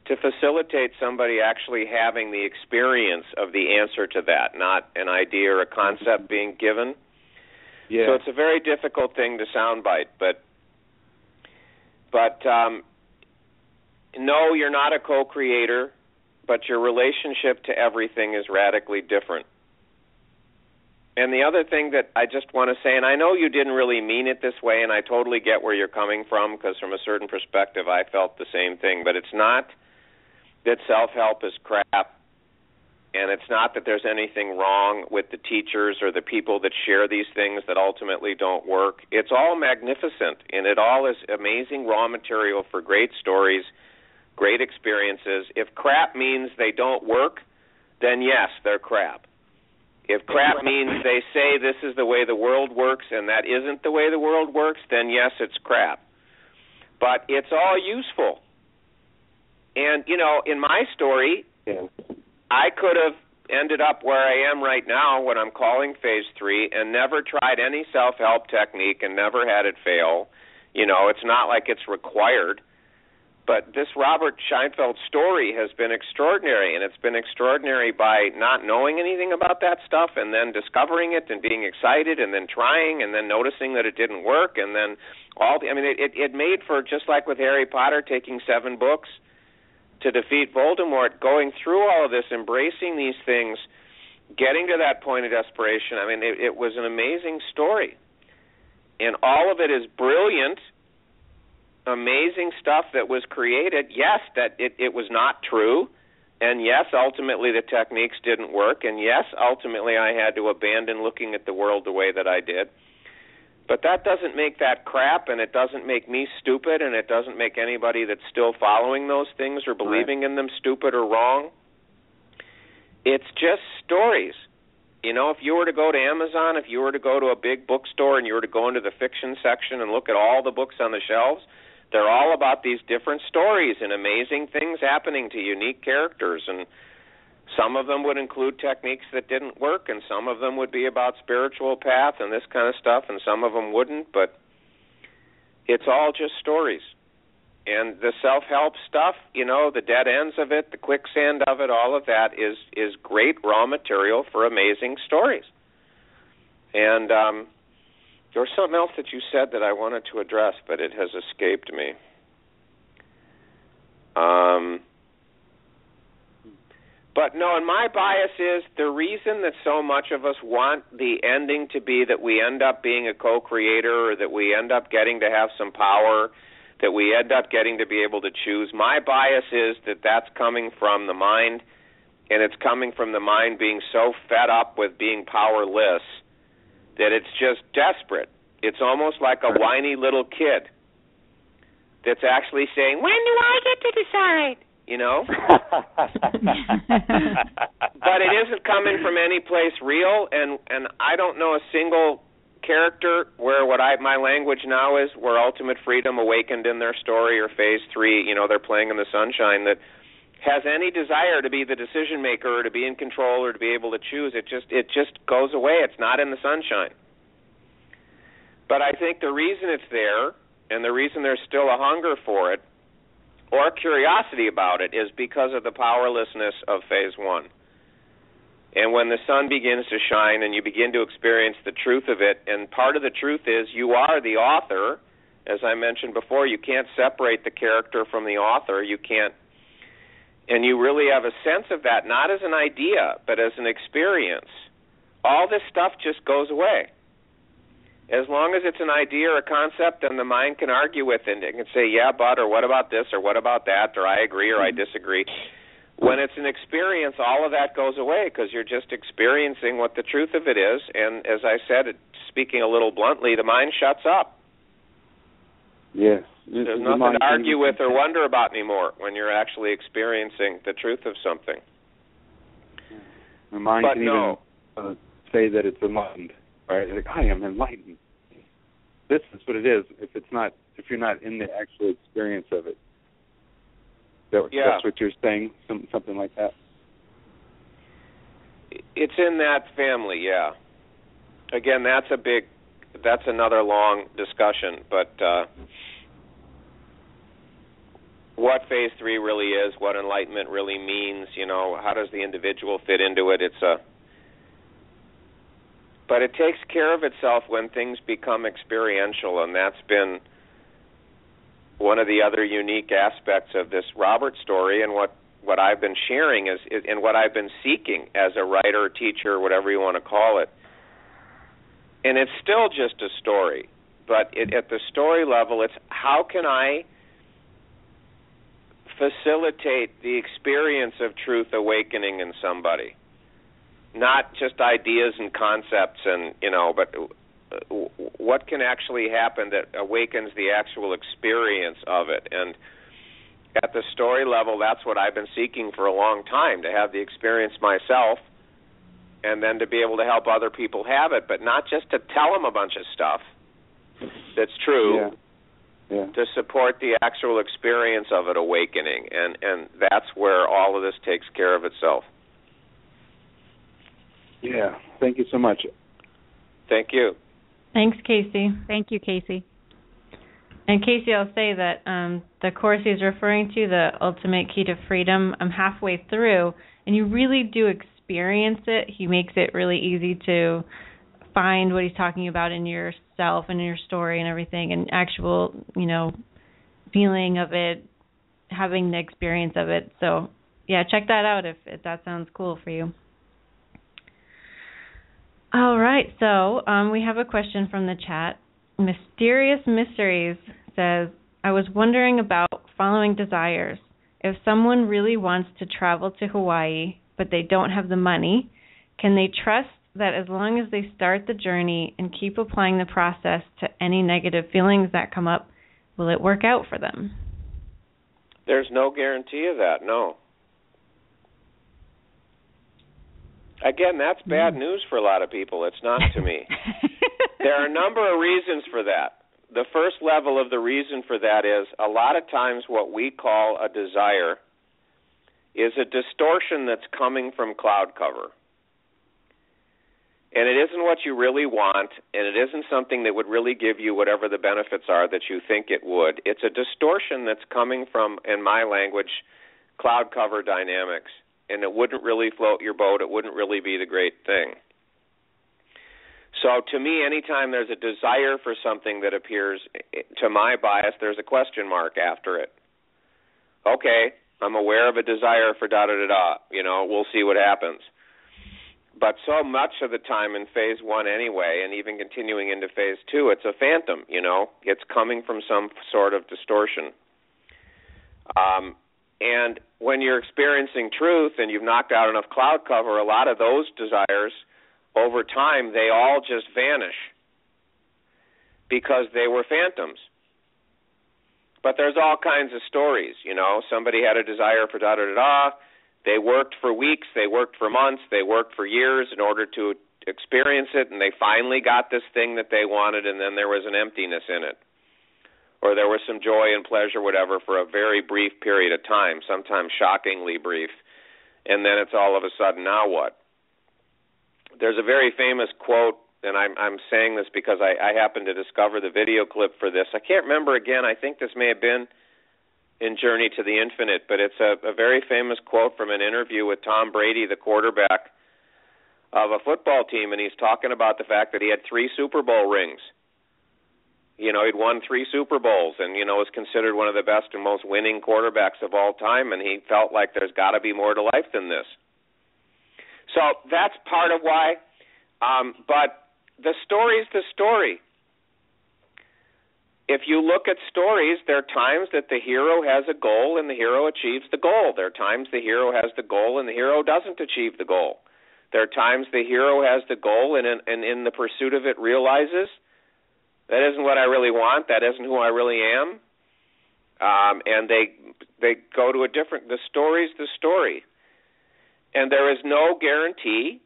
to facilitate somebody actually having the experience of the answer to that, not an idea or a concept being given. Yeah. So it's a very difficult thing to soundbite, but no, you're not a co-creator, but your relationship to everything is radically different. And the other thing that I just want to say, and I know you didn't really mean it this way, and I totally get where you're coming from, because from a certain perspective I felt the same thing, but it's not that self-help is crap, and it's not that there's anything wrong with the teachers or the people that share these things that ultimately don't work. It's all magnificent, and it all is amazing raw material for great stories, great experiences. If crap means they don't work, then yes, they're crap. If crap means they say this is the way the world works and that isn't the way the world works, then yes, it's crap. But it's all useful. And, in my story, I could have ended up where I am right now when I'm calling Phase 3 and never tried any self-help technique and never had it fail. It's not like it's required. But this Robert Scheinfeld story has been extraordinary, and it's been extraordinary by not knowing anything about that stuff and then discovering it and being excited and then trying and then noticing that it didn't work and then it made for, just like with Harry Potter taking 7 books to defeat Voldemort, going through all of this, embracing these things, getting to that point of desperation. It was an amazing story. And all of it is brilliant, amazing stuff that was created. Yes, that it was not true. And yes, ultimately the techniques didn't work. And yes, ultimately I had to abandon looking at the world the way that I did. But that doesn't make that crap, and it doesn't make me stupid, and it doesn't make anybody that's still following those things or believing in them stupid or wrong. It's just stories. If you were to go to Amazon, if you were to go to a big bookstore and you were to go into the fiction section and look at all the books on the shelves, they're all about these different stories and amazing things happening to unique characters. And some of them would include techniques that didn't work, and some of them would be about spiritual path and this kind of stuff, and some of them wouldn't. But it's all just stories. And the self-help stuff, the dead ends of it, the quicksand of it, all of that is great raw material for amazing stories. And there was something else that you said that I wanted to address, but it has escaped me. But no, and my bias is the reason that so much of us want the ending to be that we end up being a co-creator or that we end up getting to have some power, that we end up getting to be able to choose. My bias is that that's coming from the mind, and it's coming from the mind being so fed up with being powerless that it's just desperate. It's almost like a whiny little kid that's actually saying, when do I get to decide? But it isn't coming from any place real, and I don't know a single character where my language now is where ultimate freedom awakened in their story or Phase 3, they're playing in the sunshine, that has any desire to be the decision maker or to be in control or to be able to choose. It just goes away. It's not in the sunshine. But I think the reason it's there and the reason there's still a hunger for it or curiosity about it is because of the powerlessness of Phase 1. And when the sun begins to shine and you begin to experience the truth of it, and part of the truth is you are the author. As I mentioned before, you can't separate the character from the author. You can't, and you really have a sense of that, not as an idea, but as an experience. All this stuff just goes away. As long as it's an idea or a concept, then the mind can argue with it. It can say, yeah, but, or what about this, or what about that, or I agree, or I disagree. When it's an experience, all of that goes away because you're just experiencing what the truth of it is. And as I said, speaking a little bluntly, the mind shuts up. Yes. There's nothing to argue with or wonder about anymore when you're actually experiencing the truth of something. The mind can even say that it's enlightened, right? Like, I am enlightened. This is what it is. If you're not in the actual experience of it. That's what you're saying, something like that? It's in that family, yeah. Again, that's another long discussion, but what Phase 3 really is, what enlightenment really means, how does the individual fit into it, but it takes care of itself when things become experiential, and that's been one of the other unique aspects of this Robert story, and what I've been sharing is and what I've been seeking as a writer, teacher, whatever you want to call it. And it's still just a story, but at the story level, it's how can I facilitate the experience of truth awakening in somebody? Not just ideas and concepts but what can actually happen that awakens the actual experience of it. And at the story level, that's what I've been seeking for a long time, to have the experience myself and then to be able to help other people have it, but not just to tell them a bunch of stuff that's true, to support the actual experience of it awakening, and that's where all of this takes care of itself. Yeah, thank you so much. Thank you. Thanks, Casey. Thank you, Casey. And Casey, I'll say that the course he's referring to, the Ultimate Key to Freedom, I'm halfway through, and you really do experience it. He makes it really easy to find what he's talking about in yourself and in your story and everything, and actual, feeling of it, having the experience of it. So, yeah, check that out if that sounds cool for you. All right, so we have a question from the chat. Mysterious Mysteries says, I was wondering about following desires. If someone really wants to travel to Hawaii, but they don't have the money, can they trust that as long as they start the journey and keep applying the process to any negative feelings that come up, will it work out for them? There's no guarantee of that, no. Again, that's bad news for a lot of people. It's not to me. There are a number of reasons for that. The first level of the reason for that is a lot of times what we call a desire is a distortion that's coming from cloud cover. And it isn't what you really want, and it isn't something that would really give you whatever the benefits are that you think it would. It's a distortion that's coming from, in my language, cloud cover dynamics. And it wouldn't really float your boat. It wouldn't really be the great thing. So to me, anytime there's a desire for something that appears, to my bias, there's a question mark after it. Okay, I'm aware of a desire for da-da-da-da. We'll see what happens. But so much of the time in phase 1 anyway, and even continuing into phase 2, it's a phantom, It's coming from some sort of distortion. And when you're experiencing truth and you've knocked out enough cloud cover, a lot of those desires, over time, they all just vanish because they were phantoms. But there's all kinds of stories, Somebody had a desire for da-da-da-da. They worked for weeks, they worked for months, they worked for years in order to experience it, and they finally got this thing that they wanted, and then there was an emptiness in it. Or there was some joy and pleasure, whatever, for a very brief period of time, sometimes shockingly brief, and then it's all of a sudden, now what? There's a very famous quote, and I'm saying this because I happened to discover the video clip for this. I can't remember again. I think this may have been in Journey to the Infinite, but it's a very famous quote from an interview with Tom Brady, the quarterback of a football team, and he's talking about the fact that he had 3 Super Bowl rings. He'd won 3 Super Bowls and, was considered one of the best and most winning quarterbacks of all time, and he felt like there's got to be more to life than this. So that's part of why. But the story's the story. If you look at stories, there are times that the hero has a goal and the hero achieves the goal. There are times the hero has the goal and the hero doesn't achieve the goal. There are times the hero has the goal and in the pursuit of it realizes, that isn't what I really want, that isn't who I really am. And they go to a different, the story's the story. And there is no guarantee,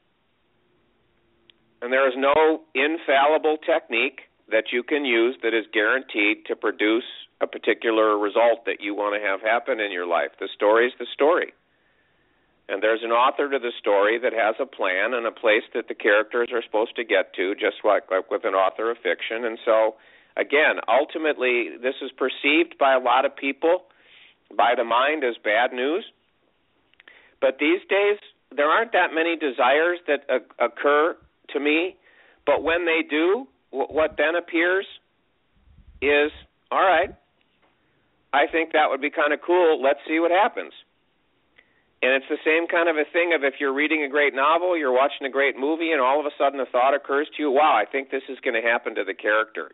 and there is no infallible technique that you can use that is guaranteed to produce a particular result that you want to have happen in your life. The story is the story. And there's an author to the story that has a plan and a place that the characters are supposed to get to, just like with an author of fiction. And so, again, ultimately, this is perceived by a lot of people, by the mind, as bad news. But these days, there aren't that many desires that occur to me. But when they do, what then appears is, all right, I think that would be kind of cool. Let's see what happens. And it's the same kind of a thing of if you're reading a great novel, you're watching a great movie, and all of a sudden a thought occurs to you, wow, I think this is going to happen to the character,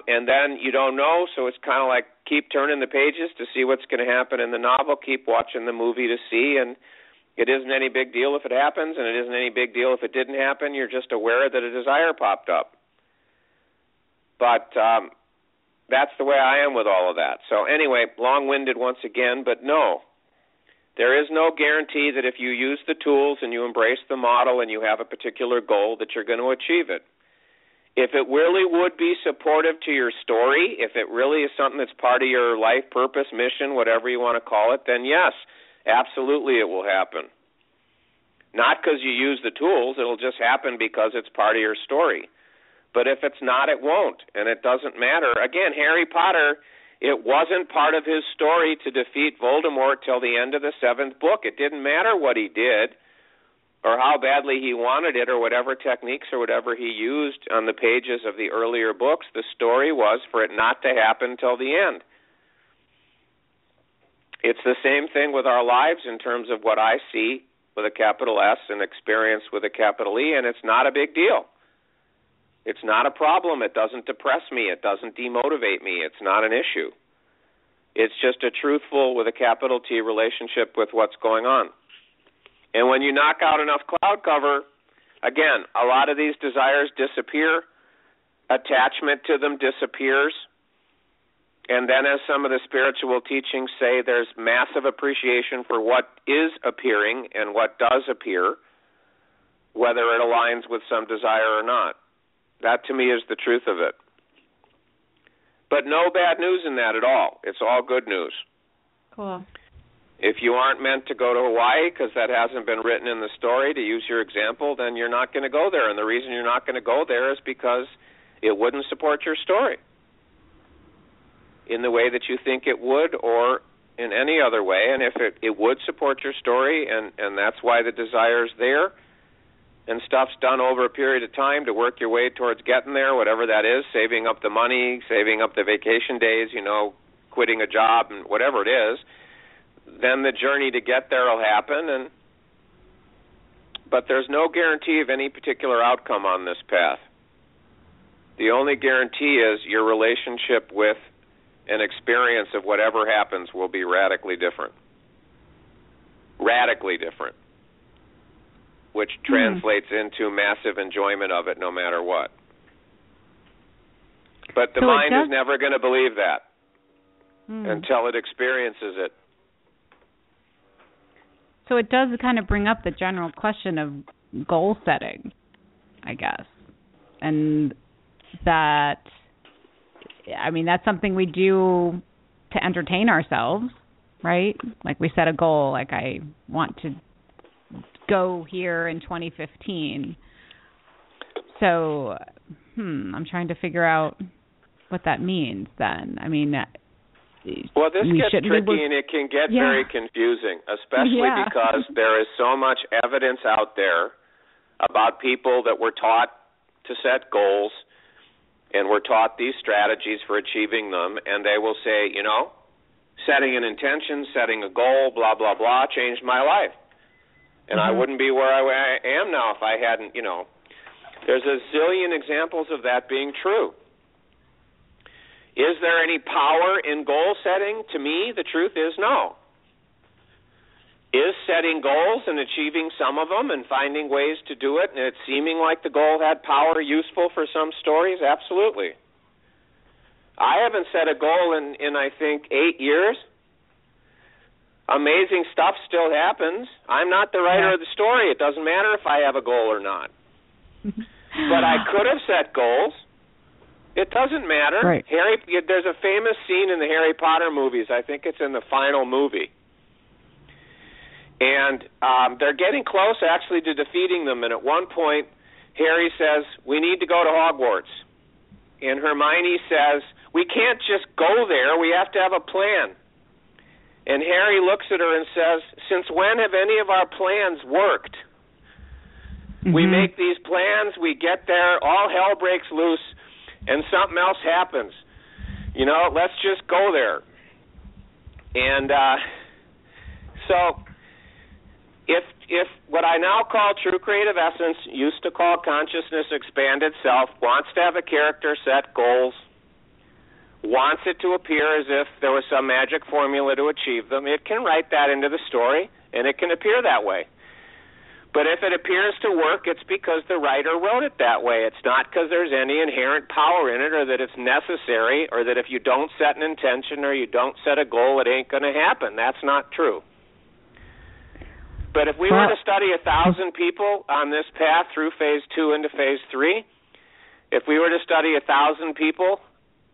And then you don't know, so it's kind of like keep turning the pages to see what's going to happen in the novel, keep watching the movie to see, and it isn't any big deal if it happens, and it isn't any big deal if it didn't happen. You're just aware that a desire popped up. But that's the way I am with all of that. So anyway, long-winded once again, but no. There is no guarantee that if you use the tools and you embrace the model and you have a particular goal that you're going to achieve it. If it really would be supportive to your story, if it really is something that's part of your life purpose, mission, whatever you want to call it, then yes, absolutely it will happen. Not because you use the tools, it'll just happen because it's part of your story. But if it's not, it won't, and it doesn't matter. Again, Harry Potter, it wasn't part of his story to defeat Voldemort till the end of the 7th book. It didn't matter what he did or how badly he wanted it or whatever techniques or whatever he used on the pages of the earlier books. The story was for it not to happen till the end. It's the same thing with our lives in terms of what I see with a capital S and experience with a capital E, and it's not a big deal. It's not a problem. It doesn't depress me. It doesn't demotivate me. It's not an issue. It's just a truthful, with a capital T, relationship with what's going on. And when you knock out enough cloud cover, again, a lot of these desires disappear. Attachment to them disappears. And then, as some of the spiritual teachings say, there's massive appreciation for what is appearing and what does appear, whether it aligns with some desire or not. That, to me, is the truth of it. But no bad news in that at all. It's all good news. Cool. If you aren't meant to go to Hawaii because that hasn't been written in the story, to use your example, then you're not going to go there. And the reason you're not going to go there is because it wouldn't support your story in the way that you think it would or in any other way. And if it would support your story, and that's why the desire's there, and stuff's done over a period of time to work your way towards getting there, whatever that is, saving up the money, saving up the vacation days, quitting a job and whatever it is, then the journey to get there will happen. But there's no guarantee of any particular outcome on this path. The only guarantee is your relationship with an experience of whatever happens will be radically different. Radically different. Which translates into massive enjoyment of it no matter what. But the mind is never going to believe that until it experiences it. So it does kind of bring up the general question of goal setting, I guess. And that's something we do to entertain ourselves, right? Like we set a goal, like I want to go here in 2015. So, I'm trying to figure out what that means then. Well, this gets tricky and it can get very confusing, especially because there is so much evidence out there about people that were taught to set goals and were taught these strategies for achieving them, and they will say, setting an intention, setting a goal, blah, blah, blah, changed my life. And I wouldn't be where I am now if I hadn't, There's a zillion examples of that being true. Is there any power in goal setting? To me, the truth is no. Is setting goals and achieving some of them and finding ways to do it and it seeming like the goal had power useful for some stories? Absolutely. I haven't set a goal in I think, 8 years. Amazing stuff still happens. I'm not the writer of the story. It doesn't matter if I have a goal or not. But I could have set goals. It doesn't matter. Right. There's a famous scene in the Harry Potter movies. I think it's in the final movie. And they're getting close, actually, to defeating them. And at one point, Harry says, we need to go to Hogwarts. And Hermione says, we can't just go there. We have to have a plan. And Harry looks at her and says, since when have any of our plans worked? We make these plans, we get there, all hell breaks loose, and something else happens. Let's just go there. And so if what I now call true creative essence, used to call consciousness expanded self, wants to have a character, set goals, wants it to appear as if there was some magic formula to achieve them, it can write that into the story, and it can appear that way. But if it appears to work, it's because the writer wrote it that way. It's not because there's any inherent power in it or that it's necessary or that if you don't set an intention or you don't set a goal, it ain't going to happen. That's not true. But if we were to study 1,000 people on this path through phase 2 into phase 3, if we were to study 1,000 people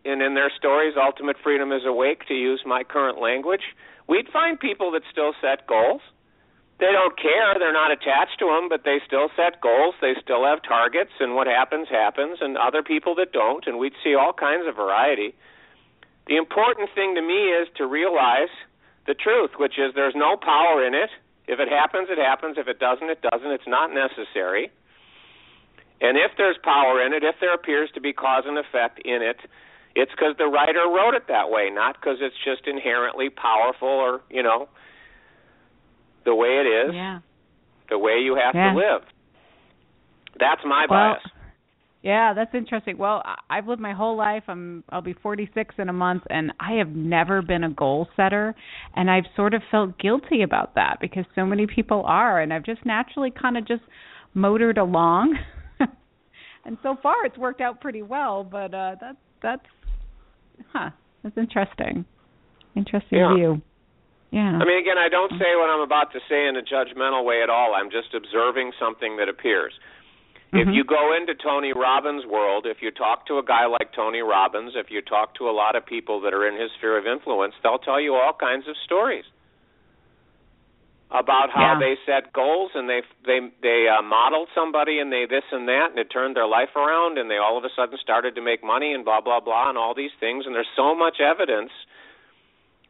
and in their stories, ultimate freedom is awake, to use my current language, we'd find people that still set goals. They don't care. They're not attached to them, but they still set goals. They still have targets, and what happens, happens, and other people that don't, and we'd see all kinds of variety. The important thing to me is to realize the truth, which is there's no power in it. If it happens, it happens. If it doesn't, it doesn't. It's not necessary. And if there's power in it, if there appears to be cause and effect in it, it's because the writer wrote it that way, not because it's just inherently powerful or, the way it is, the way you have to live. That's my bias. Yeah, that's interesting. Well, I've lived my whole life. I'll be 46 in a month, and I have never been a goal setter, and I've sort of felt guilty about that because so many people are, and I've just naturally kind of just motored along. And so far, it's worked out pretty well. But that's interesting. Interesting view. Yeah. I mean, again, I don't say what I'm about to say in a judgmental way at all. I'm just observing something that appears. If you go into Tony Robbins' world, if you talk to a guy like Tony Robbins, if you talk to a lot of people that are in his sphere of influence, they'll tell you all kinds of stories about how they set goals and they modeled somebody and they this and that and it turned their life around and they all of a sudden started to make money and blah, blah, blah and all these things. And there's so much evidence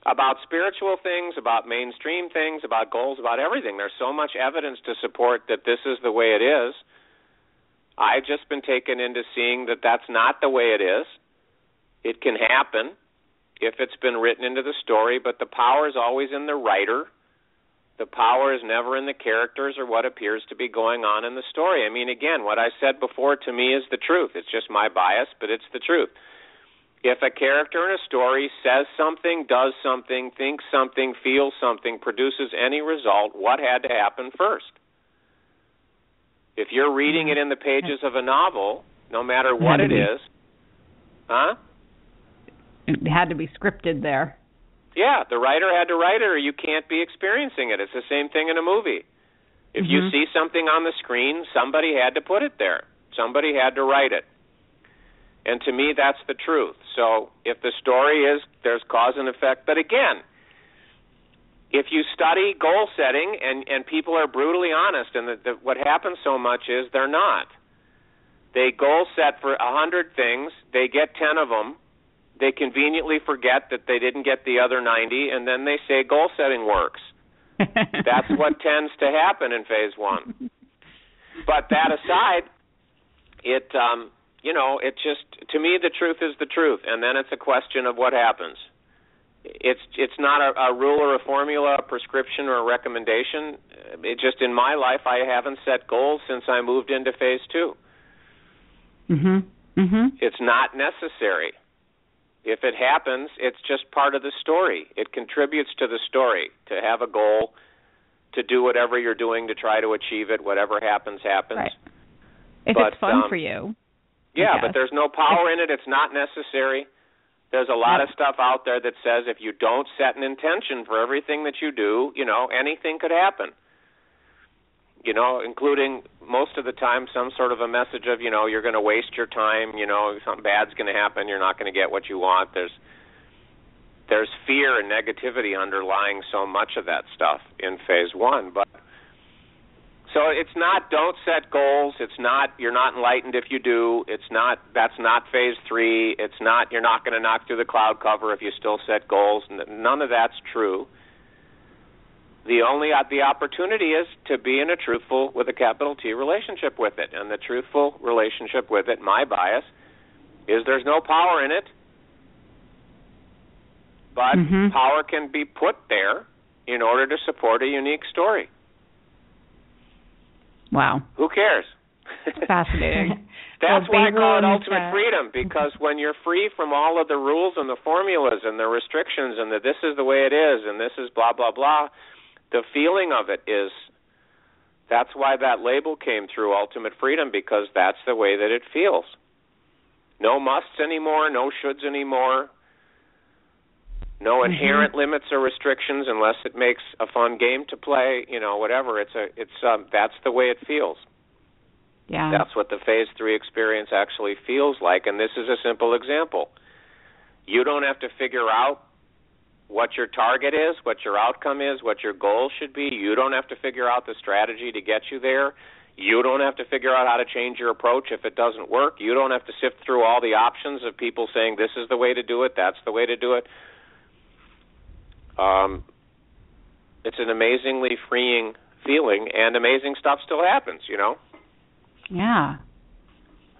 about spiritual things, about mainstream things, about goals, about everything. There's so much evidence to support that this is the way it is. I've just been taken into seeing that that's not the way it is. It can happen if it's been written into the story, but the power is always in the writer. The power is never in the characters or what appears to be going on in the story. I mean, again, what I said before to me is the truth. It's just my bias, but it's the truth. If a character in a story says something, does something, thinks something, feels something, produces any result, what had to happen first? If you're reading it in the pages of a novel, no matter what it is, it had to be scripted there. Yeah, the writer had to write it or you can't be experiencing it. It's the same thing in a movie. If you see something on the screen, somebody had to put it there. Somebody had to write it. And to me, that's the truth. So if the story is there's cause and effect, but again, if you study goal setting and people are brutally honest, and what happens so much is they're not. They goal set for 100 things, they get 10 of them, they conveniently forget that they didn't get the other 90, and then they say goal setting works. That's what tends to happen in phase 1. But that aside, it just, to me, the truth is the truth, and then it's a question of what happens. It's not a rule or a formula, a prescription or a recommendation. It just, in my life, I haven't set goals since I moved into phase 2. It's not necessary. If it happens, it's just part of the story. It contributes to the story to have a goal, to do whatever you're doing to try to achieve it. Whatever happens, happens. Right. If it's fun for you. Yeah, but there's no power in it. It's not necessary. There's a lot of stuff out there that says if you don't set an intention for everything that you do, anything could happen. Including most of the time some sort of a message of, you're going to waste your time, something bad's going to happen, you're not going to get what you want. There's fear and negativity underlying so much of that stuff in phase 1. But so it's not don't set goals, it's not you're not enlightened if you do, that's not phase 3, it's not you're not going to knock through the cloud cover if you still set goals. None of that's true. The opportunity is to be in a truthful, with a capital T, relationship with it. And the truthful relationship with it, my bias, is there's no power in it, but power can be put there in order to support a unique story. Wow. Who cares? Fascinating. That's why I call it ultimate freedom, because when you're free from all of the rules and the formulas and the restrictions and this is the way it is and this is blah, blah, blah, the feeling of it is, that's why that label came through, ultimate freedom, because that's the way that it feels. No musts anymore, no shoulds anymore. No inherent limits or restrictions unless it makes a fun game to play, whatever. That's the way it feels. Yeah. That's what the Phase 3 experience actually feels like, and this is a simple example. You don't have to figure out what your target is, what your outcome is, what your goal should be. You don't have to figure out the strategy to get you there. You don't have to figure out how to change your approach if it doesn't work. You don't have to sift through all the options of people saying this is the way to do it, that's the way to do it. It's an amazingly freeing feeling, and amazing stuff still happens, Yeah.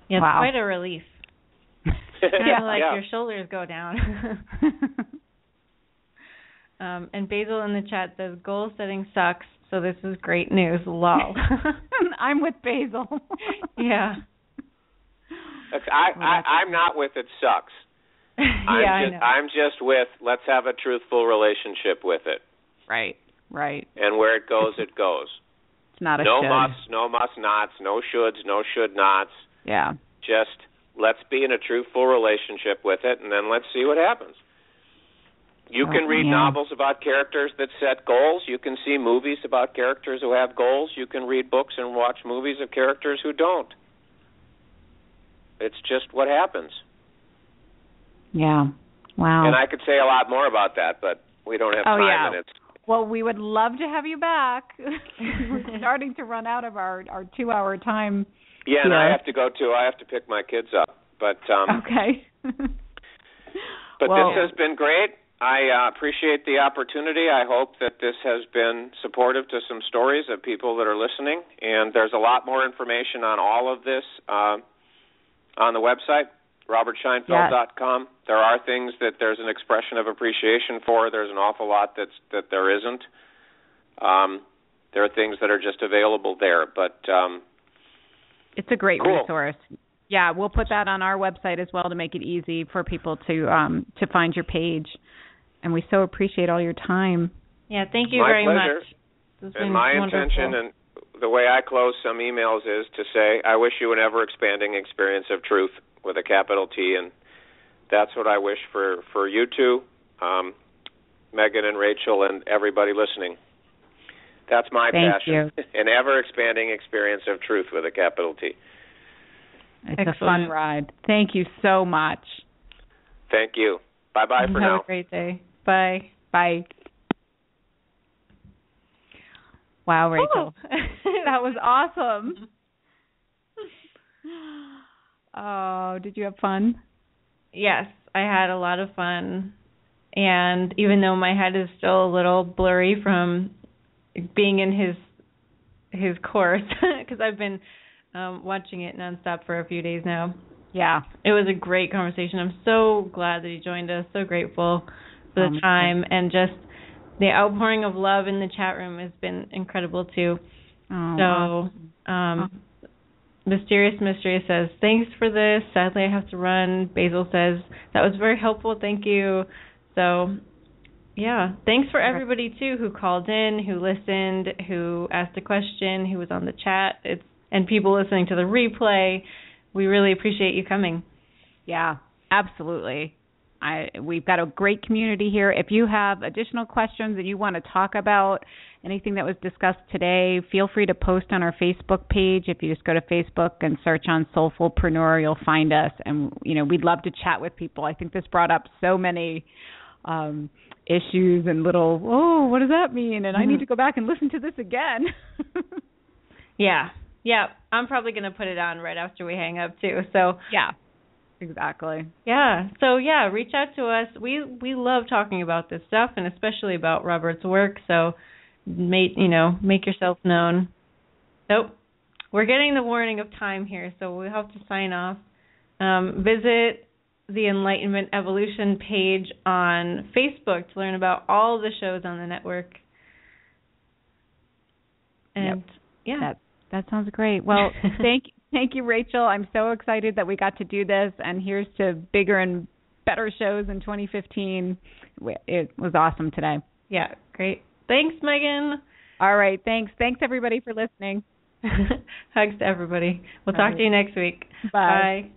Yeah, wow. It's quite a relief. Your shoulders go down. And Basil in the chat says, goal setting sucks, so this is great news, lol. I'm with Basil. Yeah. I'm not with it sucks. I'm just with let's have a truthful relationship with it. Right. And where it goes, it goes. It's not a no should. musts, no must-nots, no shoulds, no should-nots. Yeah. Just let's be in a truthful relationship with it, and then let's see what happens. You can read novels about characters that set goals. You can see movies about characters who have goals. You can read books and watch movies of characters who don't. It's just what happens. Yeah. Wow. And I could say a lot more about that, but we don't have time, and it's... Well, we would love to have you back. We're starting to run out of our 2-hour time. Yeah, and I have to go too. I have to pick my kids up. But okay. But this has been great. I appreciate the opportunity. I hope that this has been supportive to some stories of people that are listening. And there's a lot more information on all of this on the website, robertscheinfeld.com. Yes. There are things that there's an expression of appreciation for. There's an awful lot that there isn't. There are things that are just available there, but it's a great resource. Yeah, we'll put that on our website as well to make it easy for people to find your page. And we so appreciate all your time. Yeah, thank you very much. This has and been my wonderful. intention and the way I close some emails is to say, I wish you an ever-expanding experience of truth with a capital T, and that's what I wish for you two, Megan and Rachel, and everybody listening. That's my passion. An ever-expanding experience of truth with a capital T. It's a fun ride. Thank you so much. Thank you. Bye-bye for now. Have a great day. Bye. Bye. Wow, Rachel. That was awesome. Oh, did you have fun? Yes, I had a lot of fun. And even though my head is still a little blurry from being in his course, because I've been watching it nonstop for a few days now. Yeah, it was a great conversation. I'm so glad that he joined us. So grateful for the time, and just the outpouring of love in the chat room has been incredible too. Mysterious Mystery says, thanks for this. Sadly, I have to run. Basil says, that was very helpful. Thank you. So, yeah, thanks for everybody too who called in, who listened, who asked a question, who was on the chat, and people listening to the replay. We really appreciate you coming. Yeah, absolutely. We've got a great community here. If you have additional questions that you want to talk about, anything that was discussed today, feel free to post on our Facebook page. If you just go to Facebook and search on Soulfullpreneur, you'll find us. And, we'd love to chat with people. I think this brought up so many issues and little, what does that mean? And I need to go back and listen to this again. Yeah, I'm probably going to put it on right after we hang up too. So yeah, exactly. Yeah. So reach out to us. We love talking about this stuff, and especially about Robert's work. So make yourself known. Nope. We're getting the warning of time here, so we'll have to sign off. Visit the Enlightenment Evolution page on Facebook to learn about all the shows on the network. And that sounds great. Well, thank you, Rachel. I'm so excited that we got to do this, and here's to bigger and better shows in 2015. It was awesome today. Yeah, great. Thanks, Megan. All right, thanks. Thanks, everybody, for listening. Hugs to everybody. We'll talk to you next week. Bye. Bye.